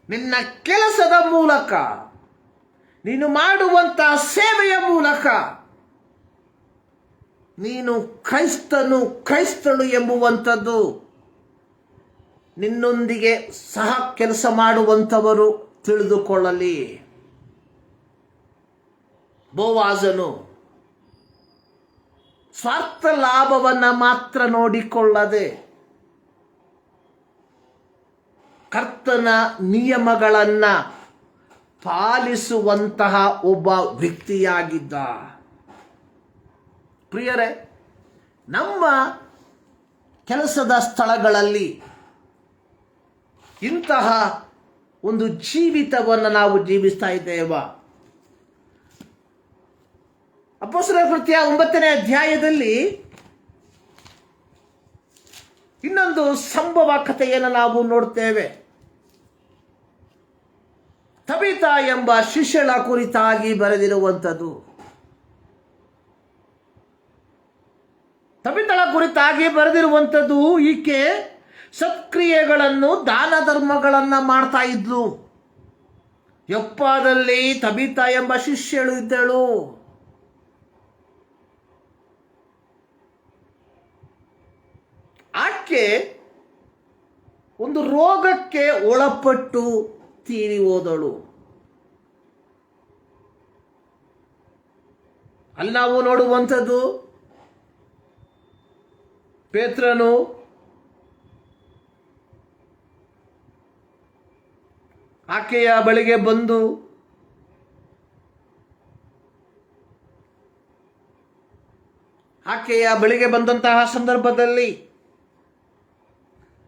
ನಿನ್ನ ಕೆಲಸದ ಮೂಲಕ, ನೀನು ಮಾಡುವಂತಹ ಸೇವೆಯ ಮೂಲಕ ನೀನು ಕ್ರೈಸ್ತನು, ಕ್ರೈಸ್ತಳು ಎಂಬುವಂಥದ್ದು ನಿನ್ನೊಂದಿಗೆ ಸಹ ಕೆಲಸ ಮಾಡುವಂಥವರು ತಿಳಿದುಕೊಳ್ಳಲಿ. ಬೋವಾಜನು ಸ್ವಾರ್ಥ ಲಾಭವನ್ನು ಮಾತ್ರ ನೋಡಿಕೊಳ್ಳದೆ ಕರ್ತನ ನಿಯಮಗಳನ್ನು ಪಾಲಿಸುವಂತಹ ಒಬ್ಬ ವ್ಯಕ್ತಿಯಾಗಿದ್ದ. ಪ್ರಿಯರೇ, ನಮ್ಮ ಕೆಲಸದ ಸ್ಥಳಗಳಲ್ಲಿ ಇಂತಹ ಒಂದು ಜೀವಿತವನ್ನು ನಾವು ಜೀವಿಸ್ತಾ ಇದ್ದೇವೆ. ಅಪೊಸ್ತಲರ ಕೃತ್ಯ 9ನೇ ಅಧ್ಯಾಯದಲ್ಲಿ ಇನ್ನೊಂದು ಸಂಭವ ಕಥೆಯನ್ನು ನಾವು ನೋಡ್ತೇವೆ. ತಬಿತಾ ಎಂಬ ಶಿಷ್ಯಳ ಕುರಿತಾಗಿ ಬರೆದಿರುವಂಥದ್ದು. ತಬಿತಳ ಕುರಿತಾಗಿ ಬರೆದಿರುವಂಥದ್ದು, ಈಕೆ ಸತ್ಕ್ರಿಯೆಗಳನ್ನು, ದಾನ ಧರ್ಮಗಳನ್ನು ಮಾಡ್ತಾ ಇದ್ಲು. ಯೊಪ್ಪದಲ್ಲಿ ತಬಿತಾ ಎಂಬ ಶಿಷ್ಯಳು ಇದ್ದಳು. ಆಕೆ ಒಂದು ರೋಗಕ್ಕೆ ಒಳಪಟ್ಟು ತೀರಿ ಹೋದಳು. ಅಲ್ಲಿ ನಾವು ನೋಡುವಂಥದ್ದು ಪೇತ್ರನು ಆಕೆಯ ಬಳಿಗೆ ಬಂದು ಆಕೆಯ ಬಳಿಗೆ ಬಂದಂತಹ ಸಂದರ್ಭದಲ್ಲಿ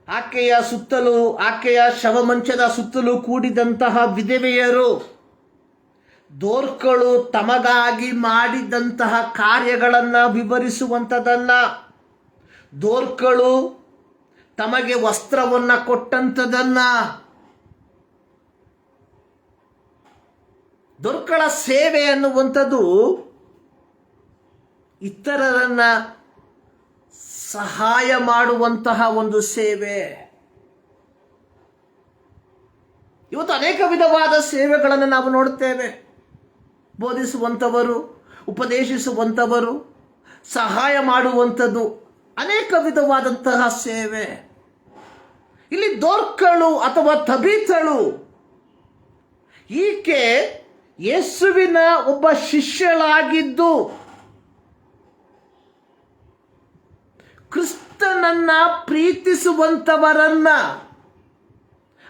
ಆಕೆಯ ಸುತ್ತಲೂ, ಆಕೆಯ ಶವಮಂಚದ ಸುತ್ತಲೂ ಕೂಡಿದಂತಹ ವಿಧವೆಯರು ದೋರ್ಕಳು ತಮಗಾಗಿ ಮಾಡಿದಂತಹ ಕಾರ್ಯಗಳನ್ನು ವಿವರಿಸುವಂಥದ್ದನ್ನ, ದೋರ್ಕಳು ತಮಗೆ ವಸ್ತ್ರವನ್ನು ಕೊಟ್ಟಂಥದನ್ನ, ದೋರ್ಕಳ ಸೇವೆ ಅನ್ನುವಂಥದ್ದು ಇತರರನ್ನ ಸಹಾಯ ಮಾಡುವಂತಹ ಒಂದು ಸೇವೆ. ಇವತ್ತು ಅನೇಕ ವಿಧವಾದ ಸೇವೆಗಳನ್ನು ನಾವು ನೋಡುತ್ತೇವೆ. ಬೋಧಿಸುವಂಥವರು, ಉಪದೇಶಿಸುವಂಥವರು, ಸಹಾಯ ಮಾಡುವಂಥದ್ದು, ಅನೇಕ ವಿಧವಾದಂತಹ ಸೇವೆ. ಇಲ್ಲಿ ದೋರ್ಕಳು ಅಥವಾ ತಬೀತಳು, ಈಕೆ ಯೇಸುವಿನ ಒಬ್ಬ ಶಿಷ್ಯಳಾಗಿದ್ದು ಕ್ರಿಸ್ತನನ್ನ ಪ್ರೀತಿಸುವಂಥವರನ್ನ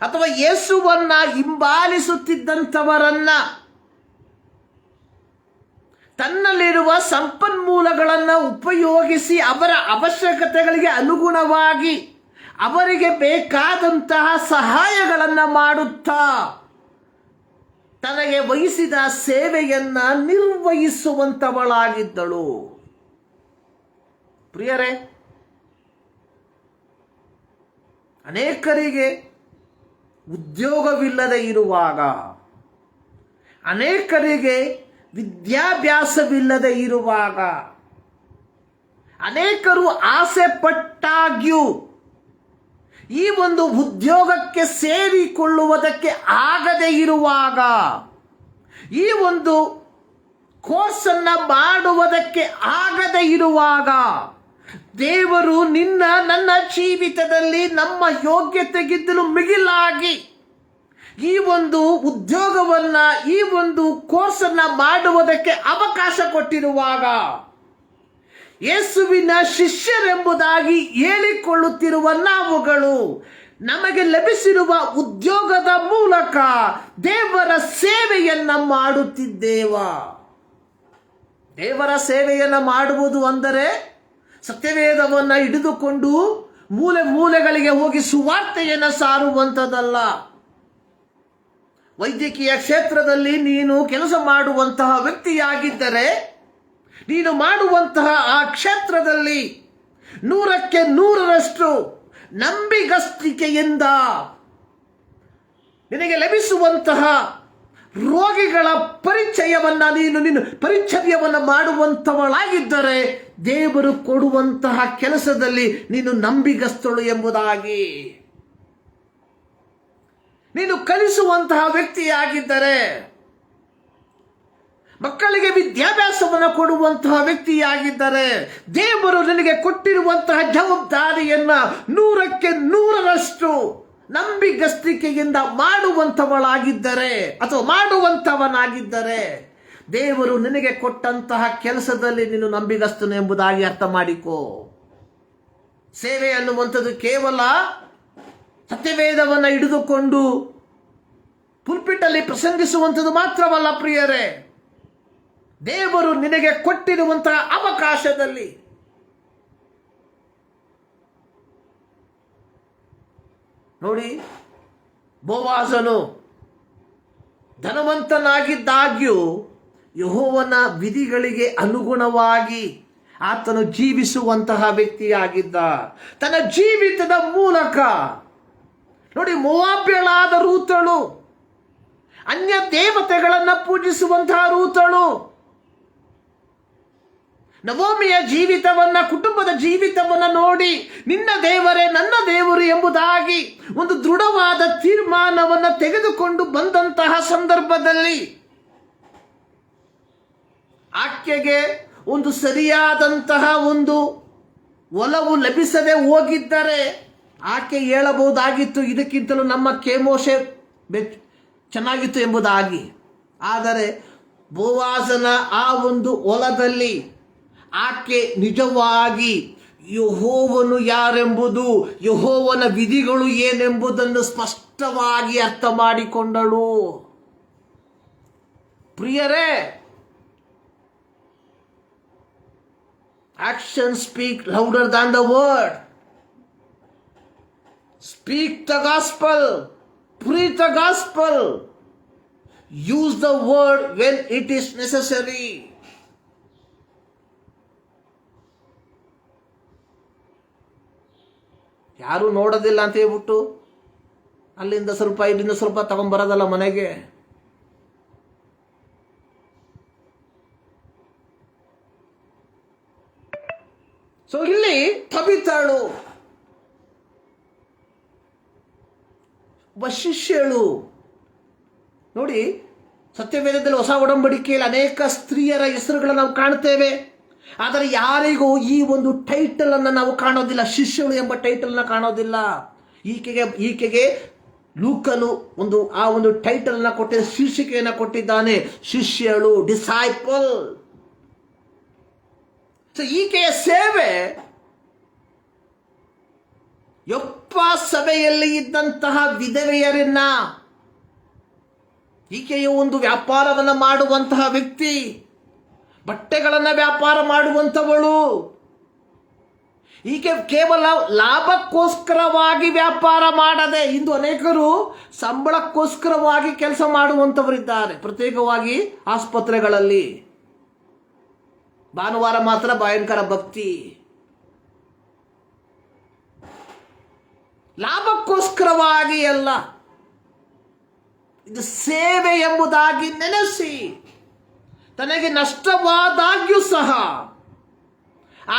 ಅಥವಾ ಯೇಸುವನ್ನ ಹಿಂಬಾಲಿಸುತ್ತಿದ್ದಂಥವರನ್ನ ತನ್ನಲ್ಲಿರುವ ಸಂಪನ್ಮೂಲಗಳನ್ನು ಉಪಯೋಗಿಸಿ ಅವರ ಅವಶ್ಯಕತೆಗಳಿಗೆ ಅನುಗುಣವಾಗಿ ಅವರಿಗೆ ಬೇಕಾದಂತಹ ಸಹಾಯಗಳನ್ನು ಮಾಡುತ್ತಾ ತನಗೆ ವಹಿಸಿದ ಸೇವೆಯನ್ನ ನಿರ್ವಹಿಸುವಂಥವಳಾಗಿದ್ದಳು. ಪ್ರಿಯರೇ, ಅನೇಕರಿಗೆ ಉದ್ಯೋಗವಿಲ್ಲದೆ ಇರುವಾಗ, ಅನೇಕರಿಗೆ ವಿದ್ಯಾಭ್ಯಾಸವಿಲ್ಲದೆ ಇರುವಾಗ, ಅನೇಕರು ಆಸೆ ಪಟ್ಟಾಗ್ಯೂ ಈ ಒಂದು ಉದ್ಯೋಗಕ್ಕೆ ಸೇರಿಕೊಳ್ಳುವುದಕ್ಕೆ ಆಗದೆ ಇರುವಾಗ, ಈ ಒಂದು ಕೋರ್ಸನ್ನು ಮಾಡುವುದಕ್ಕೆ ಆಗದೆ ಇರುವಾಗ, ದೇವರು ನಿನ್ನ ನನ್ನ ಜೀವಿತದಲ್ಲಿ ನಮ್ಮ ಯೋಗ್ಯತೆಗಿಂತಲೂ ಮಿಗಿಲಾಗಿ ಈ ಒಂದು ಉದ್ಯೋಗವನ್ನ, ಈ ಒಂದು ಕೋರ್ಸನ್ನ ಮಾಡುವುದಕ್ಕೆ ಅವಕಾಶ ಕೊಟ್ಟಿರುವಾಗ, ಯೇಸುವಿನ ಶಿಷ್ಯರೆಂಬುದಾಗಿ ಹೇಳಿಕೊಳ್ಳುತ್ತಿರುವ ನಾವುಗಳು ನಮಗೆ ಲಭಿಸಿರುವ ಉದ್ಯೋಗದ ಮೂಲಕ ದೇವರ ಸೇವೆಯನ್ನ ಮಾಡುತ್ತಿದ್ದೇವ. ದೇವರ ಸೇವೆಯನ್ನ ಮಾಡುವುದು ಅಂದರೆ ಸತ್ಯವೇದವನ್ನು ಹಿಡಿದುಕೊಂಡು ಮೂಲೆ ಮೂಲೆಗಳಿಗೆ ಹೋಗಿ ಸುವಾರ್ತೆಯನ್ನು ಸಾರುವಂಥದ್ದಲ್ಲ. ವೈದ್ಯಕೀಯ ಕ್ಷೇತ್ರದಲ್ಲಿ ನೀನು ಕೆಲಸ ಮಾಡುವಂತಹ ವ್ಯಕ್ತಿಯಾಗಿದ್ದರೆ ನೀನು ಮಾಡುವಂತಹ ಆ ಕ್ಷೇತ್ರದಲ್ಲಿ 100ಕ್ಕೆ 100ರಷ್ಟು ನಂಬಿಗಸ್ತಿಕೆಯಿಂದ ನಿನಗೆ ಲಭಿಸುವಂತಹ ರೋಗಿಗಳ ನೀನು ಪರಿಚರ್ಯವನ್ನು ಮಾಡುವಂಥವಳಾಗಿದ್ದರೆ ದೇವರು ಕೊಡುವಂತಹ ಕೆಲಸದಲ್ಲಿ ನೀನು ನಂಬಿಗಸ್ತಳು ಎಂಬುದಾಗಿ. ನೀನು ಕಲಿಸುವಂತಹ ವ್ಯಕ್ತಿಯಾಗಿದ್ದರೆ, ಮಕ್ಕಳಿಗೆ ವಿದ್ಯಾಭ್ಯಾಸವನ್ನು ಕೊಡುವಂತಹ ವ್ಯಕ್ತಿಯಾಗಿದ್ದರೆ, ದೇವರು ನಿನಗೆ ಕೊಟ್ಟಿರುವಂತಹ ಜವಾಬ್ದಾರಿಯನ್ನ 100ಕ್ಕೆ 100ರಷ್ಟು ನಂಬಿಗಸ್ತಿಕೆಯಿಂದ ಮಾಡುವಂಥವಳಾಗಿದ್ದರೆ ಅಥವಾ ಮಾಡುವಂಥವನಾಗಿದ್ದರೆ, ದೇವರು ನಿನಗೆ ಕೊಟ್ಟಂತಹ ಕೆಲಸದಲ್ಲಿ ನೀನು ನಂಬಿಗಸ್ತನು ಎಂಬುದಾಗಿ ಅರ್ಥ ಮಾಡಿಕೋ. ಸೇವೆ ಅನ್ನುವಂಥದ್ದು ಕೇವಲ ಸತ್ಯವೇದವನ್ನು ಹಿಡಿದುಕೊಂಡು ಪುಲ್ಪಿಟಲ್ಲಿ ಪ್ರಸಂಗಿಸುವಂಥದ್ದು ಮಾತ್ರವಲ್ಲ ಪ್ರಿಯರೇ. ದೇವರು ನಿನಗೆ ಕೊಟ್ಟಿರುವಂತಹ ಅವಕಾಶದಲ್ಲಿ ನೋಡಿ, ಬೋವಾಜನು ಧನವಂತನಾಗಿದ್ದಾಗ್ಯೂ ಯೆಹೋವನ ವಿಧಿಗಳಿಗೆ ಅನುಗುಣವಾಗಿ ಆತನು ಜೀವಿಸುವಂತಹ ವ್ಯಕ್ತಿಯಾಗಿದ್ದ. ತನ್ನ ಜೀವಿತದ ಮೂಲಕ ನೋಡಿ, ಮೋವಾಬ್ಯಳಾದ ರೂತಳು, ಅನ್ಯ ದೇವತೆಗಳನ್ನು ಪೂಜಿಸುವಂತಹ ರೂತಳು, ನವೋಮಿಯ ಜೀವಿತವನ್ನ, ಕುಟುಂಬದ ಜೀವಿತವನ್ನ ನೋಡಿ ನಿನ್ನ ದೇವರೇ ನನ್ನ ದೇವರು ಎಂಬುದಾಗಿ ಒಂದು ದೃಢವಾದ ತೀರ್ಮಾನವನ್ನು ತೆಗೆದುಕೊಂಡು ಬಂದಂತಹ ಸಂದರ್ಭದಲ್ಲಿ ಆಕೆಗೆ ಒಂದು ಸರಿಯಾದಂತಹ ಒಂದು ಒಲವು ಲಭಿಸದೆ ಹೋಗಿದ್ದರೆ ಆಕೆ ಹೇಳಬಹುದಾಗಿತ್ತು, ಇದಕ್ಕಿಂತಲೂ ನಮ್ಮ ಕೇಮೋಶೆ ಚೆನ್ನಾಗಿತ್ತು ಎಂಬುದಾಗಿ. ಆದರೆ ಬೋವಾಜನ ಆ ಒಂದು ಹೊಲದಲ್ಲಿ ಆಕೆ ನಿಜವಾಗಿ ಯೆಹೋವನು ಯಾರೆಂಬುದು, ಯೆಹೋವನ ವಿಧಿಗಳು ಏನೆಂಬುದನ್ನು ಸ್ಪಷ್ಟವಾಗಿ ಅರ್ಥ ಮಾಡಿಕೊಂಡಳು. ಪ್ರಿಯರೇ, actions speak louder than the word. Speak the gospel, preach the gospel, use the word when it is necessary. ಯಾರು ನೋಡೋದಿಲ್ಲ ಅಂತ ಹೇಳ್ಬಿಟ್ಟು ಅಲ್ಲಿಂದ ಸ್ವಲ್ಪ ಇಲ್ಲಿಂದ ಸ್ವಲ್ಪ ತಗೊಂಡ್ಬರೋದಲ್ಲ ಮನೆಗೆ. ಸೊ ಇಲ್ಲಿ ತಬಿತಾಳು, ಒಬ್ಬ ಶಿಷ್ಯಳು. ನೋಡಿ, ಸತ್ಯವೇದದಲ್ಲಿ ಹೊಸ ಒಡಂಬಡಿಕೆಯಲ್ಲಿ ಅನೇಕ ಸ್ತ್ರೀಯರ ಹೆಸರುಗಳನ್ನು ನಾವು ಕಾಣ್ತೇವೆ. ಆದರೆ ಯಾರಿಗೂ ಈ ಒಂದು ಟೈಟಲ್ ಅನ್ನು ನಾವು ಕಾಣೋದಿಲ್ಲ, ಶಿಷ್ಯಳು ಎಂಬ ಟೈಟಲ್ ಅನ್ನು ಕಾಣೋದಿಲ್ಲ. ಈಕೆಗೆ ಲೂಕನು ಆ ಒಂದು ಟೈಟಲ್ ಅನ್ನು ಕೊಟ್ಟಿದ್ದ, ಶೀರ್ಷಿಕೆಯನ್ನು ಕೊಟ್ಟಿದ್ದಾನೆ, ಶಿಷ್ಯಳು, ಡಿಸೈಪಲ್. ಈಕೆಯ ಸೇವೆ ಯೊಪ್ಪ ಸಭೆಯಲ್ಲಿ ಇದ್ದಂತಹ ವಿಧವೆಯರನ್ನ, ಈಕೆಯು ಒಂದು ವ್ಯಾಪಾರವನ್ನು ಮಾಡುವಂತಹ ವ್ಯಕ್ತಿ, ಬಟ್ಟೆಗಳನ್ನು ವ್ಯಾಪಾರ ಮಾಡುವಂಥವಳು. ಈಕೆ ಕೇವಲ ಲಾಭಕ್ಕೋಸ್ಕರವಾಗಿ ವ್ಯಾಪಾರ ಮಾಡದೆ, ಇಂದು ಅನೇಕರು ಸಂಬಳಕ್ಕೋಸ್ಕರವಾಗಿ ಕೆಲಸ ಮಾಡುವಂಥವರಿದ್ದಾರೆ. ಪ್ರತ್ಯೇಕವಾಗಿ ಆಸ್ಪತ್ರೆಗಳಲ್ಲಿ ಭಾನುವಾರ ಮಾತ್ರ ಭಯಂಕರ ಭಕ್ತಿ, ಲಾಭಕ್ಕೋಸ್ಕರವಾಗಿ ಅಲ್ಲ, ಇದು ಸೇವೆ ಎಂಬುದಾಗಿ ನೆನೆಸಿ ತನಗೆ ನಷ್ಟವಾದಾಗ್ಯೂ ಸಹ ಆ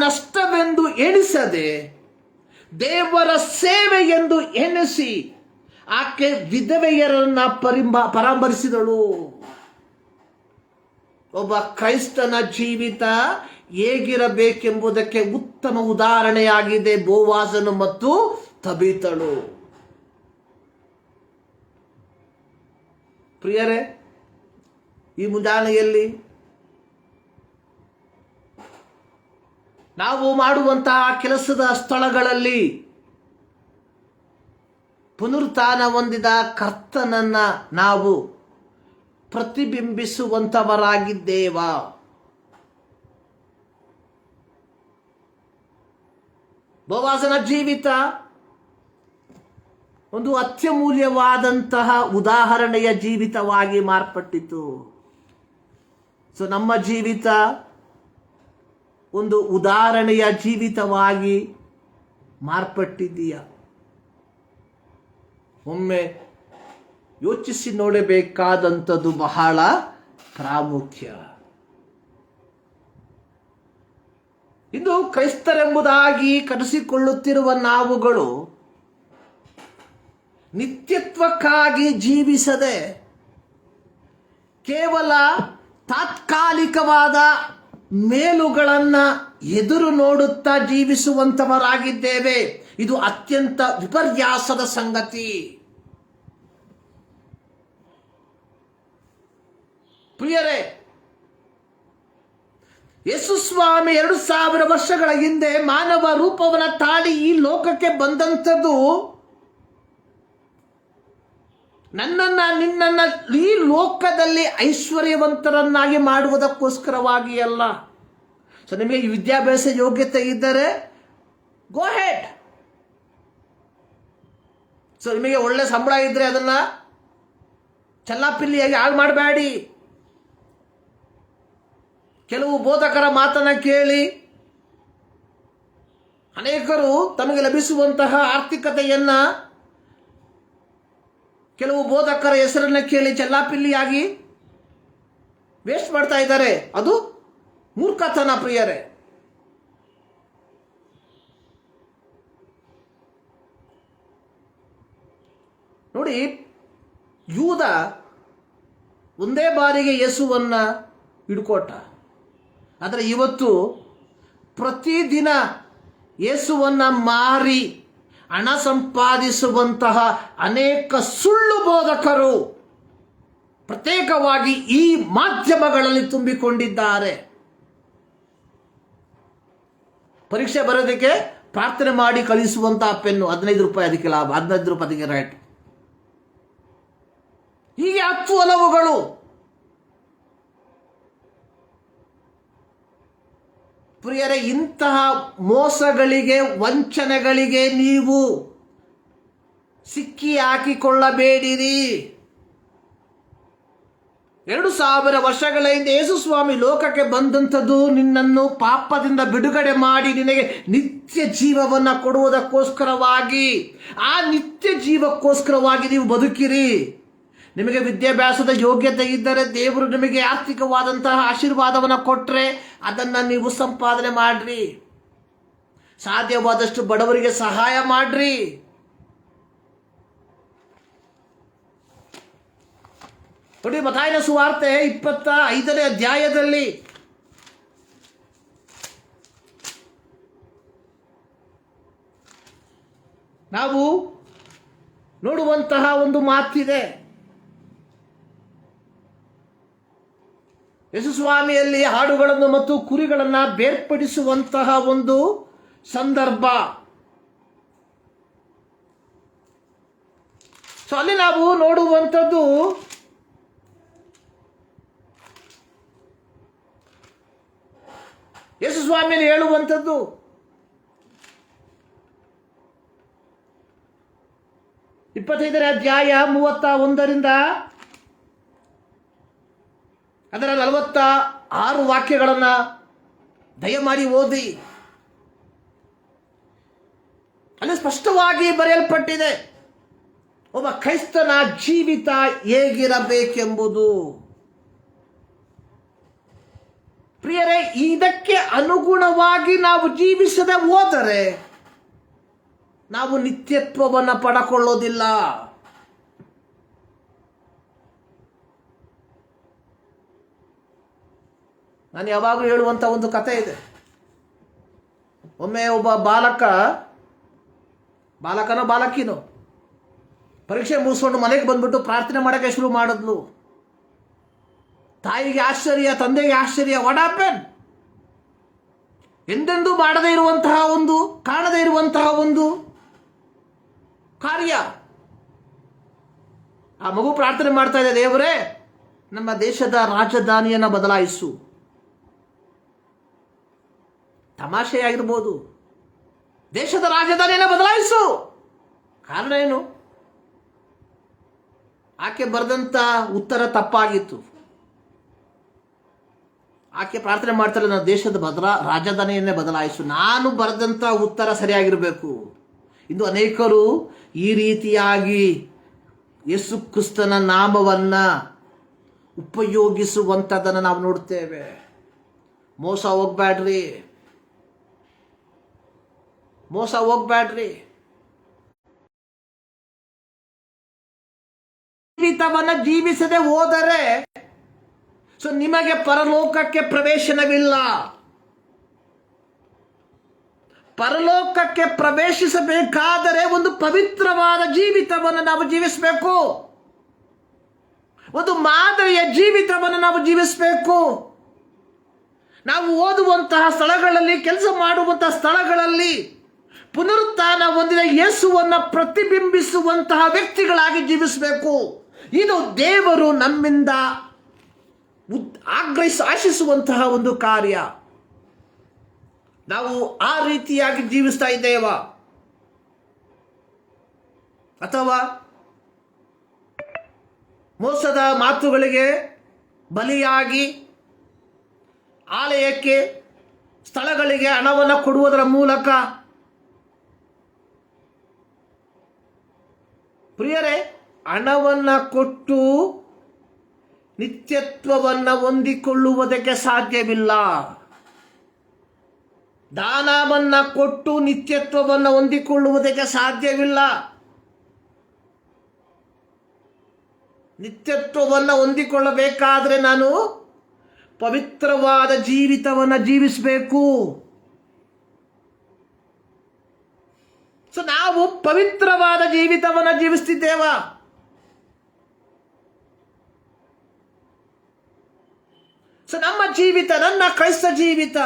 ನಷ್ಟವೆಂದು ಎಣಿಸದೆ ದೇವರ ಸೇವೆ ಎಂದು ಎಣಿಸಿ ಆಕೆ ವಿಧವೆಯರನ್ನ ಪರಾಮರಿಸಿದಳು. ಒಬ್ಬ ಕ್ರೈಸ್ತನ ಜೀವಿತ ಹೇಗಿರಬೇಕೆಂಬುದಕ್ಕೆ ಉತ್ತಮ ಉದಾಹರಣೆಯಾಗಿದೆ ಬೋವಾಜನು ಮತ್ತು ತಬಿತಳು. ಪ್ರಿಯರೇ, ಈ ಮುಂಜಾನೆಯಲ್ಲಿ ನಾವು ಮಾಡುವಂತಹ ಕೆಲಸದ ಸ್ಥಳಗಳಲ್ಲಿ ಪುನರುತ್ಥಾನ ಹೊಂದಿದ ಕರ್ತನನ್ನ ನಾವು ಪ್ರತಿಬಿಂಬಿಸುವಂತವರಾಗಿದ್ದೇವಾ? ಬೋವಾಜನ ಜೀವಿತ ಒಂದು ಅತ್ಯಮೂಲ್ಯವಾದಂತಹ ಉದಾಹರಣೆಯ ಜೀವಿತವಾಗಿ ಮಾರ್ಪಟ್ಟಿತು. ಸೊ ನಮ್ಮ ಜೀವಿತ ಒಂದು ಉದಾಹರಣೆಯ ಜೀವಿತವಾಗಿ ಮಾರ್ಪಟ್ಟಿದೆಯಾ? ಒಮ್ಮೆ ಯೋಚಿಸಿ ನೋಡಬೇಕಾದಂಥದ್ದು ಬಹಳ ಪ್ರಾಮುಖ್ಯ. ಇದು ಕ್ರೈಸ್ತರೆಂಬುದಾಗಿ ಕರೆಸಿಕೊಳ್ಳುತ್ತಿರುವ ನಾವುಗಳು ನಿತ್ಯತ್ವಕ್ಕಾಗಿ ಜೀವಿಸದೆ ಕೇವಲ ತಾತ್ಕಾಲಿಕವಾದ ಮೇಲುಗಳನ್ನು ಎದುರು ನೋಡುತ್ತಾ ಜೀವಿಸುವಂತವರಾಗಿದ್ದೇವೆ. ಇದು ಅತ್ಯಂತ ವಿಪರ್ಯಾಸದ ಸಂಗತಿ. ಪ್ರಿಯರೇ, ಯೇಸು ಸ್ವಾಮಿ 2000 ವರ್ಷಗಳ ಹಿಂದೆ ಮಾನವ ರೂಪವನ್ನು ತಾಳಿ ಈ ಲೋಕಕ್ಕೆ ಬಂದಂಥದ್ದು ನನ್ನನ್ನ ನಿನ್ನನ್ನ ಈ ಲೋಕದಲ್ಲಿ ಐಶ್ವರ್ಯವಂತರನ್ನಾಗಿ ಮಾಡುವುದಕ್ಕೋಸ್ಕರವಾಗಿ ಅಲ್ಲ. ಸೊ ನಿಮಗೆ ಈ ವಿದ್ಯಾಭ್ಯಾಸ ಯೋಗ್ಯತೆ ಇದ್ದರೆ ಗೋ ಹೆಡ್. ಸೊ ನಿಮಗೆ ಒಳ್ಳೆ ಸಂಬಳ ಇದ್ರೆ ಅದನ್ನ ಚಲ್ಲಾಪಿಲ್ಲಿಯಾಗಿ ಹಾಳು ಮಾಡಬೇಡಿ. ಕೆಲವು ಬೋಧಕರ ಮಾತನ್ನ ಕೇಳಿ ಅನೇಕರು ತಮಗೆ ಲಭಿಸುವಂತಹ ಆರ್ಥಿಕತೆಯನ್ನ ಕೆಲವು ಬೋಧಕರ ಹೆಸರನ್ನ ಕೇಳಿ ಚಲ್ಲಾಪಿಲ್ಲಿಯಾಗಿ ವೇಸ್ಟ್ ಮಾಡ್ತಾ ಇದ್ದಾರೆ. ಅದು ಮೂರ್ಖತನ ಪ್ರಿಯರೇ. ನೋಡಿ, ಯೂದ ಒಂದೇ ಬಾರಿಗೆ ಯೇಸುವನ್ನ ಹಿಡ್ಕೊಟ್ಟ. ಆದರೆ ಇವತ್ತು ಪ್ರತಿದಿನ ಯೇಸುವನ್ನ ಮಾರಿ ಹಣ ಸಂಪಾದಿಸುವಂತಹ ಅನೇಕ ಸುಳ್ಳು ಬೋಧಕರು ಪ್ರತ್ಯೇಕವಾಗಿ ಈ ಮಾಧ್ಯಮಗಳಲ್ಲಿ ತುಂಬಿಕೊಂಡಿದ್ದಾರೆ. ಪರೀಕ್ಷೆ ಬರೋದಕ್ಕೆ ಪ್ರಾರ್ಥನೆ ಮಾಡಿ ಕಳಿಸುವಂತಹ ಪೆನ್ನು ₹15 ಅದಕ್ಕೆ ಲಾಭ, ₹15 ಅದಕ್ಕೆ ರೇಟ್. ಹೀಗೆ 10 ಹಲವುಗಳು. ಪ್ರಿಯರೇ, ಇಂತಹ ಮೋಸಗಳಿಗೆ, ವಂಚನೆಗಳಿಗೆ ನೀವು ಸಿಕ್ಕಿ ಹಾಕಿಕೊಳ್ಳಬೇಡಿರಿ. 2000 ವರ್ಷಗಳ ಹಿಂದೆ ಯೇಸು ಸ್ವಾಮಿ ಲೋಕಕ್ಕೆ ಬಂದಂಥದ್ದು ನಿನ್ನನ್ನು ಪಾಪದಿಂದ ಬಿಡುಗಡೆ ಮಾಡಿ ನಿನಗೆ ನಿತ್ಯ ಜೀವವನ್ನು ಕೊಡುವುದಕ್ಕೋಸ್ಕರವಾಗಿ. ಆ ನಿತ್ಯ ಜೀವಕ್ಕೋಸ್ಕರವಾಗಿ ನೀವು ಬದುಕಿರಿ. ನಿಮಗೆ ವಿದ್ಯಾಭ್ಯಾಸದ ಯೋಗ್ಯತೆ ಇದ್ದರೆ ದೇವರು ನಿಮಗೆ ಆರ್ಥಿಕವಾದಂತಹ ಆಶೀರ್ವಾದವನ್ನು ಕೊಟ್ಟರೆ ಅದನ್ನು ನೀವು ಸಂಪಾದನೆ ಮಾಡ್ರಿ. ಸಾಧ್ಯವಾದಷ್ಟು ಬಡವರಿಗೆ ಸಹಾಯ ಮಾಡ್ರಿ. ನೋಡಿ, ಮತ್ತಾಯನ ಸುವಾರ್ತೆ 25ನೇ ಅಧ್ಯಾಯದಲ್ಲಿ ನಾವು ನೋಡುವಂತಹ ಒಂದು ಮಾತಿದೆ. ಯೇಸುಸ್ವಾಮಿಯಲ್ಲಿ ಹಾಡುಗಳನ್ನು ಮತ್ತು ಕುರಿಗಳನ್ನು ಬೇರ್ಪಡಿಸುವಂತಹ ಒಂದು ಸಂದರ್ಭ. ಸೊ ಅಲ್ಲಿ ನಾವು ನೋಡುವಂಥದ್ದು ಯೇಸುಸ್ವಾಮಿಯಲ್ಲಿ ಹೇಳುವಂಥದ್ದು, ಇಪ್ಪತ್ತೈದನೇ ಅಧ್ಯಾಯ 31ರಿಂದ ಅದರ 46 ವಾಕ್ಯಗಳನ್ನು ದಯಮಾಡಿ ಓದಿ. ಅಲ್ಲಿ ಸ್ಪಷ್ಟವಾಗಿ ಬರೆಯಲ್ಪಟ್ಟಿದೆ ಒಬ್ಬ ಕ್ರೈಸ್ತನ ಜೀವಿತ ಹೇಗಿರಬೇಕೆಂಬುದು. ಪ್ರಿಯರೇ, ಇದಕ್ಕೆ ಅನುಗುಣವಾಗಿ ನಾವು ಜೀವಿಸದೆ ಹೋದರೆ ನಾವು ನಿತ್ಯತ್ವವನ್ನು ಪಡಕೊಳ್ಳೋದಿಲ್ಲ. ನಾನು ಯಾವಾಗಲೂ ಹೇಳುವಂಥ ಒಂದು ಕಥೆ ಇದೆ. ಒಮ್ಮೆ ಒಬ್ಬ ಬಾಲಕನೋ ಬಾಲಕಿನೋ ಪರೀಕ್ಷೆ ಮುಗಿಸ್ಕೊಂಡು ಮನೆಗೆ ಬಂದ್ಬಿಟ್ಟು ಪ್ರಾರ್ಥನೆ ಮಾಡೋಕ್ಕೆ ಶುರು ಮಾಡಿದ್ಲು. ತಾಯಿಗೆ ಆಶ್ಚರ್ಯ, ತಂದೆಗೆ ಆಶ್ಚರ್ಯ. What happen? ಎಂದೆಂದೂ ಮಾಡದೇ ಇರುವಂತಹ ಒಂದು, ಕಾಣದೇ ಇರುವಂತಹ ಒಂದು ಕಾರ್ಯ. ಆ ಮಗು ಪ್ರಾರ್ಥನೆ ಮಾಡ್ತಾ ಇದೆ, ದೇವರೇ ನಮ್ಮ ದೇಶದ ರಾಜಧಾನಿಯನ್ನು ಬದಲಾಯಿಸು. ತಮಾಷೆಯಾಗಿರ್ಬೋದು, ದೇಶದ ರಾಜಧಾನಿಯನ್ನು ಬದಲಾಯಿಸು. ಕಾರಣ ಏನು? ಆಕೆ ಬರೆದಂಥ ಉತ್ತರ ತಪ್ಪಾಗಿತ್ತು. ಆಕೆ ಪ್ರಾರ್ಥನೆ ಮಾಡ್ತಾಳೆ, ನಾನು ದೇಶದ ರಾಜಧಾನಿಯನ್ನೇ ಬದಲಾಯಿಸು. ನಾನು ಬರೆದಂಥ ಉತ್ತರ ಸರಿಯಾಗಿರಬೇಕು. ಇಂದು ಅನೇಕರು ಈ ರೀತಿಯಾಗಿ ಯೇಸು ಕ್ರಿಸ್ತನ ನಾಮವನ್ನು ಉಪಯೋಗಿಸುವಂಥದ್ದನ್ನು ನಾವು ನೋಡ್ತೇವೆ. ಮೋಸ ಹೋಗ್ಬೇಡ್ರಿ. ಜೀವಿತವನ್ನು ಜೀವಿಸದೆ ಹೋದರೆ ಸೊ ನಿಮಗೆ ಪರಲೋಕಕ್ಕೆ ಪ್ರವೇಶನವಿಲ್ಲ. ಪರಲೋಕಕ್ಕೆ ಪ್ರವೇಶಿಸಬೇಕಾದರೆ ಒಂದು ಪವಿತ್ರವಾದ ಜೀವಿತವನ್ನು ನಾವು ಜೀವಿಸಬೇಕು. ಒಂದು ಮಾದರಿಯ ಜೀವಿತವನ್ನು ನಾವು ಜೀವಿಸಬೇಕು. ನಾವು ಓದುವಂತಹ ಸ್ಥಳಗಳಲ್ಲಿ, ಕೆಲಸ ಮಾಡುವಂತಹ ಸ್ಥಳಗಳಲ್ಲಿ ಪುನರುತ್ಥಾನ ಹೊಂದಿದ ಯೇಸುವನ್ನು ಪ್ರತಿಬಿಂಬಿಸುವಂತಹ ವ್ಯಕ್ತಿಗಳಾಗಿ ಜೀವಿಸಬೇಕು. ಇದು ದೇವರು ನಮ್ಮಿಂದ ಆಶಿಸುವಂತಹ ಒಂದು ಕಾರ್ಯ. ನಾವು ಆ ರೀತಿಯಾಗಿ ಜೀವಿಸ್ತಾ ಇದ್ದೇವಾ? ಅಥವಾ ಮೋಸದ ಮಾತುಗಳಿಗೆ ಬಲಿಯಾಗಿ ಆಲಯಕ್ಕೆ, ಸ್ಥಳಗಳಿಗೆ ಹಣವನ್ನು ಕೊಡುವುದರ ಮೂಲಕ, ಪ್ರಿಯರೇ, ಹಣವನ್ನು ಕೊಟ್ಟು ನಿತ್ಯತ್ವವನ್ನು ಹೊಂದಿಕೊಳ್ಳುವುದಕ್ಕೆ ಸಾಧ್ಯವಿಲ್ಲ. ದಾನವನ್ನ ಕೊಟ್ಟು ನಿತ್ಯತ್ವವನ್ನು ಹೊಂದಿಕೊಳ್ಳುವುದಕ್ಕೆ ಸಾಧ್ಯವಿಲ್ಲ. ನಿತ್ಯತ್ವವನ್ನು ಹೊಂದಿಕೊಳ್ಳಬೇಕಾದ್ರೆ ನಾನು ಪವಿತ್ರವಾದ ಜೀವಿತವನ್ನು ಜೀವಿಸಬೇಕು. ನಾವು ಪವಿತ್ರವಾದ ಜೀವಿತವನ್ನು ಜೀವಿಸ್ತಿದ್ದೇವ? ನಮ್ಮ ಜೀವಿತ, ನನ್ನ ಕ್ರೈಸ್ತ ಜೀವಿತ,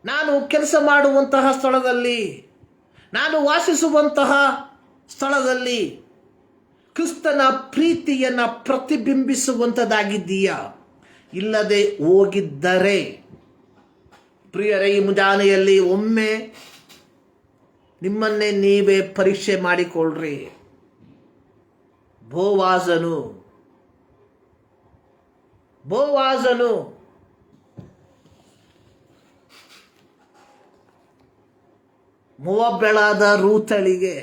ನಾನು ಕೆಲಸ ಮಾಡುವಂತಹ ಸ್ಥಳದಲ್ಲಿ, ನಾನು ವಾಸಿಸುವಂತಹ ಸ್ಥಳದಲ್ಲಿ ಕ್ರಿಸ್ತನ ಪ್ರೀತಿಯನ್ನು ಪ್ರತಿಬಿಂಬಿಸುವಂಥದ್ದಾಗಿದ್ದೀಯಾ? ಇಲ್ಲದೆ ಹೋಗಿದ್ದರೆ ಪ್ರಿಯರೇ, ಈ ಮುಂಜಾನೆಯಲ್ಲಿ ಒಮ್ಮೆ ನಿಮ್ಮನ್ನೇ ನೀವೇ ಪರೀಕ್ಷೆ ಮಾಡಿಕೊಳ್ಳ್ರಿ. ಬೋವಾಜನು ಮೊವಾಬ್ಯಳಾದ ರೂತಳಿಗೆ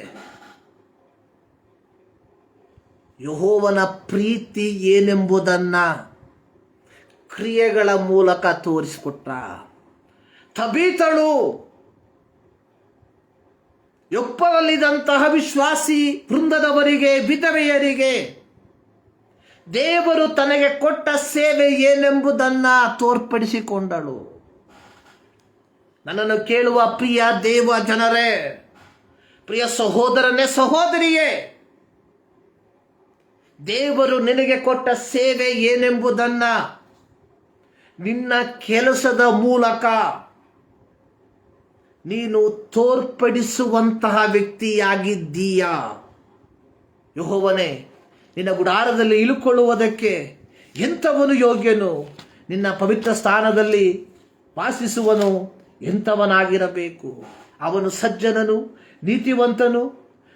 ಯೆಹೋವನ ಪ್ರೀತಿ ಏನೆಂಬುದನ್ನ ಕ್ರಿಯೆಗಳ ಮೂಲಕ ತೋರಿಸಿಕೊಟ್ಟ. ತಬೀತಳು ಯೊಪ್ಪದಲ್ಲಿದ್ದಂತಹ ವಿಶ್ವಾಸಿ ವೃಂದದವರಿಗೆ, ವಿಧವೆಯರಿಗೆ ದೇವರು ತನಗೆ ಕೊಟ್ಟ ಸೇವೆ ಏನೆಂಬುದನ್ನ ತೋರ್ಪಡಿಸಿಕೊಂಡಳು. ನನ್ನನ್ನು ಕೇಳುವ ಪ್ರಿಯ ದೇವ ಜನರೇ, ಪ್ರಿಯ ಸಹೋದರನೇ, ಸಹೋದರಿಯೇ, ದೇವರು ನಿನಗೆ ಕೊಟ್ಟ ಸೇವೆ ಏನೆಂಬುದನ್ನ ನಿನ್ನ ಕೆಲಸದ ಮೂಲಕ ನೀನು ತೋರ್ಪಡಿಸುವಂತಹ ವ್ಯಕ್ತಿಯಾಗಿದ್ದೀಯಾ? ಯೆಹೋವನೇ, ನಿನ್ನ ಗುಡಾರದಲ್ಲಿ ಇಳುಕೊಳ್ಳುವುದಕ್ಕೆ ಎಂಥವನು ಯೋಗ್ಯನು? ನಿನ್ನ ಪವಿತ್ರ ಸ್ಥಾನದಲ್ಲಿ ವಾಸಿಸುವನು ಎಂಥವನಾಗಿರಬೇಕು? ಅವನು ಸಜ್ಜನನು, ನೀತಿವಂತನು,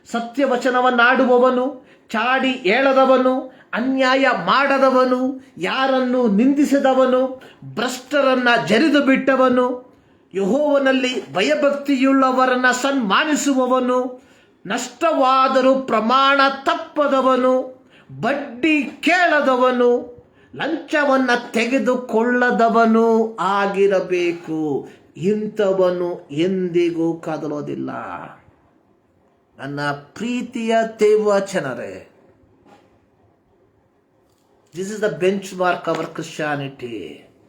ಸತ್ಯವಚನವನ್ನಾಡುವವನು, ಚಾಡಿ ಹೇಳದವನು, ಅನ್ಯಾಯ ಮಾಡದವನು, ಯಾರನ್ನು ನಿಂದಿಸದವನು, ಭ್ರಷ್ಟರನ್ನ ಜರಿದು ಬಿಟ್ಟವನು, ಯೆಹೋವನಲ್ಲಿ ಭಯಭಕ್ತಿಯುಳ್ಳವರನ್ನ ಸನ್ಮಾನಿಸುವವನು, ನಷ್ಟವಾದರೂ ಪ್ರಮಾಣ ತಪ್ಪದವನು, ಬಡ್ಡಿ ಕೇಳದವನು, ಲಂಚವನ್ನ ತೆಗೆದುಕೊಳ್ಳದವನು ಆಗಿರಬೇಕು. ಇಂಥವನು ಎಂದಿಗೂ ಕದಲೋದಿಲ್ಲ. ನನ್ನ ಪ್ರೀತಿಯ ದೇವಚನರೇ, this is the benchmark our Christianity.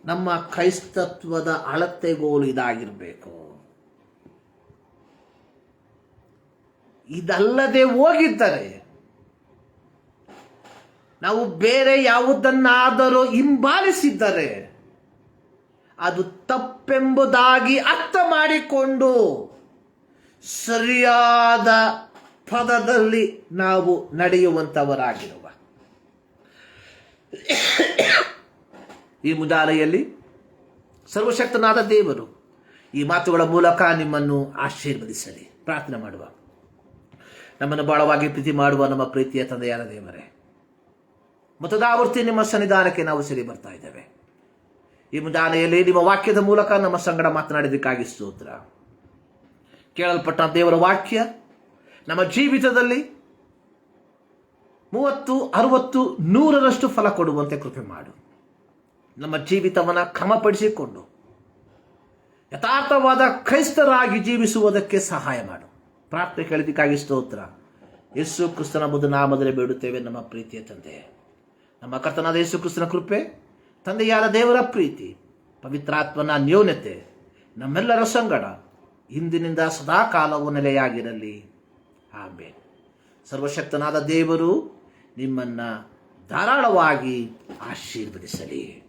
ನಮ್ಮ ಕ್ರೈಸ್ತತ್ವದ ಅಳತೆಗೋಲು ಇದಾಗಿರಬೇಕು. ಇದಲ್ಲದೆ ಹೋಗಿದ್ದರೆ ನಾವು ಬೇರೆ ಯಾವುದನ್ನಾದರೂ ಹಿಂಬಾಲಿಸಿದ್ದರೆ ಅದು ತಪ್ಪೆಂಬುದಾಗಿ ಅರ್ಥ ಮಾಡಿಕೊಂಡು ಸರಿಯಾದ ಪದದಲ್ಲಿ ನಾವು ನಡೆಯುವಂಥವರಾಗಿರುವ ಈ ಮುಂಜಾನೆಯಲ್ಲಿ ಸರ್ವಶಕ್ತನಾದ ದೇವರು ಈ ಮಾತುಗಳ ಮೂಲಕ ನಿಮ್ಮನ್ನು ಆಶೀರ್ವದಿಸಲಿ. ಪ್ರಾರ್ಥನೆ ಮಾಡುವ. ನಮ್ಮನ್ನು ಬಹಳವಾಗಿ ಪ್ರೀತಿ ಮಾಡುವ ನಮ್ಮ ಪ್ರೀತಿಯ ತಂದೆಯಾದ ದೇವರೇ, ಮತದಾವರ್ತಿ ನಿಮ್ಮ ಸನ್ನಿಧಾನಕ್ಕೆ ನಾವು ಸೇರಿ ಬರ್ತಾ ಇದ್ದೇವೆ. ಈ ಮುಂಜಾನೆಯಲ್ಲಿ ನಿಮ್ಮ ವಾಕ್ಯದ ಮೂಲಕ ನಮ್ಮ ಸಂಗಡ ಮಾತನಾಡಿದ್ದಕ್ಕಾಗಿ ಸ್ತೋತ್ರ. ಕೇಳಲ್ಪಟ್ಟ ದೇವರ ವಾಕ್ಯ ನಮ್ಮ ಜೀವಿತದಲ್ಲಿ 30, 60, 100ರಷ್ಟು ಫಲ ಕೊಡುವಂತೆ ಕೃಪೆ ಮಾಡು. ನಮ್ಮ ಜೀವಿತವನ್ನು ಕ್ರಮಪಡಿಸಿಕೊಂಡು ಯಥಾರ್ಥವಾದ ಕ್ರೈಸ್ತರಾಗಿ ಜೀವಿಸುವುದಕ್ಕೆ ಸಹಾಯ ಮಾಡು. ಪ್ರಾರ್ಥನೆ ಕೇಳಿದ್ದಕ್ಕಾಗಿ ಸ್ತೋತ್ರ. ಯೇಸು ಕ್ರಿಸ್ತನ ಬುದ್ಧ ನಾಮದಲ್ಲಿ ಬೇಡುತ್ತೇವೆ ನಮ್ಮ ಪ್ರೀತಿಯ ತಂದೆ. ನಮ್ಮ ಕರ್ತನಾದ ಯೇಸು ಕ್ರಿಸ್ತನ ಕೃಪೆ, ತಂದೆಯಾದ ದೇವರ ಪ್ರೀತಿ, ಪವಿತ್ರಾತ್ಮನ ನ್ಯೂನತೆ ನಮ್ಮೆಲ್ಲರ ಸಂಗಡ ಇಂದಿನಿಂದ ಸದಾ ಕಾಲವು ನೆಲೆಯಾಗಿರಲಿ. ಆಮೇನ್. ಸರ್ವಶಕ್ತನಾದ ದೇವರು ನಿಮ್ಮನ್ನು ಧಾರಾಳವಾಗಿ ಆಶೀರ್ವದಿಸಲಿ.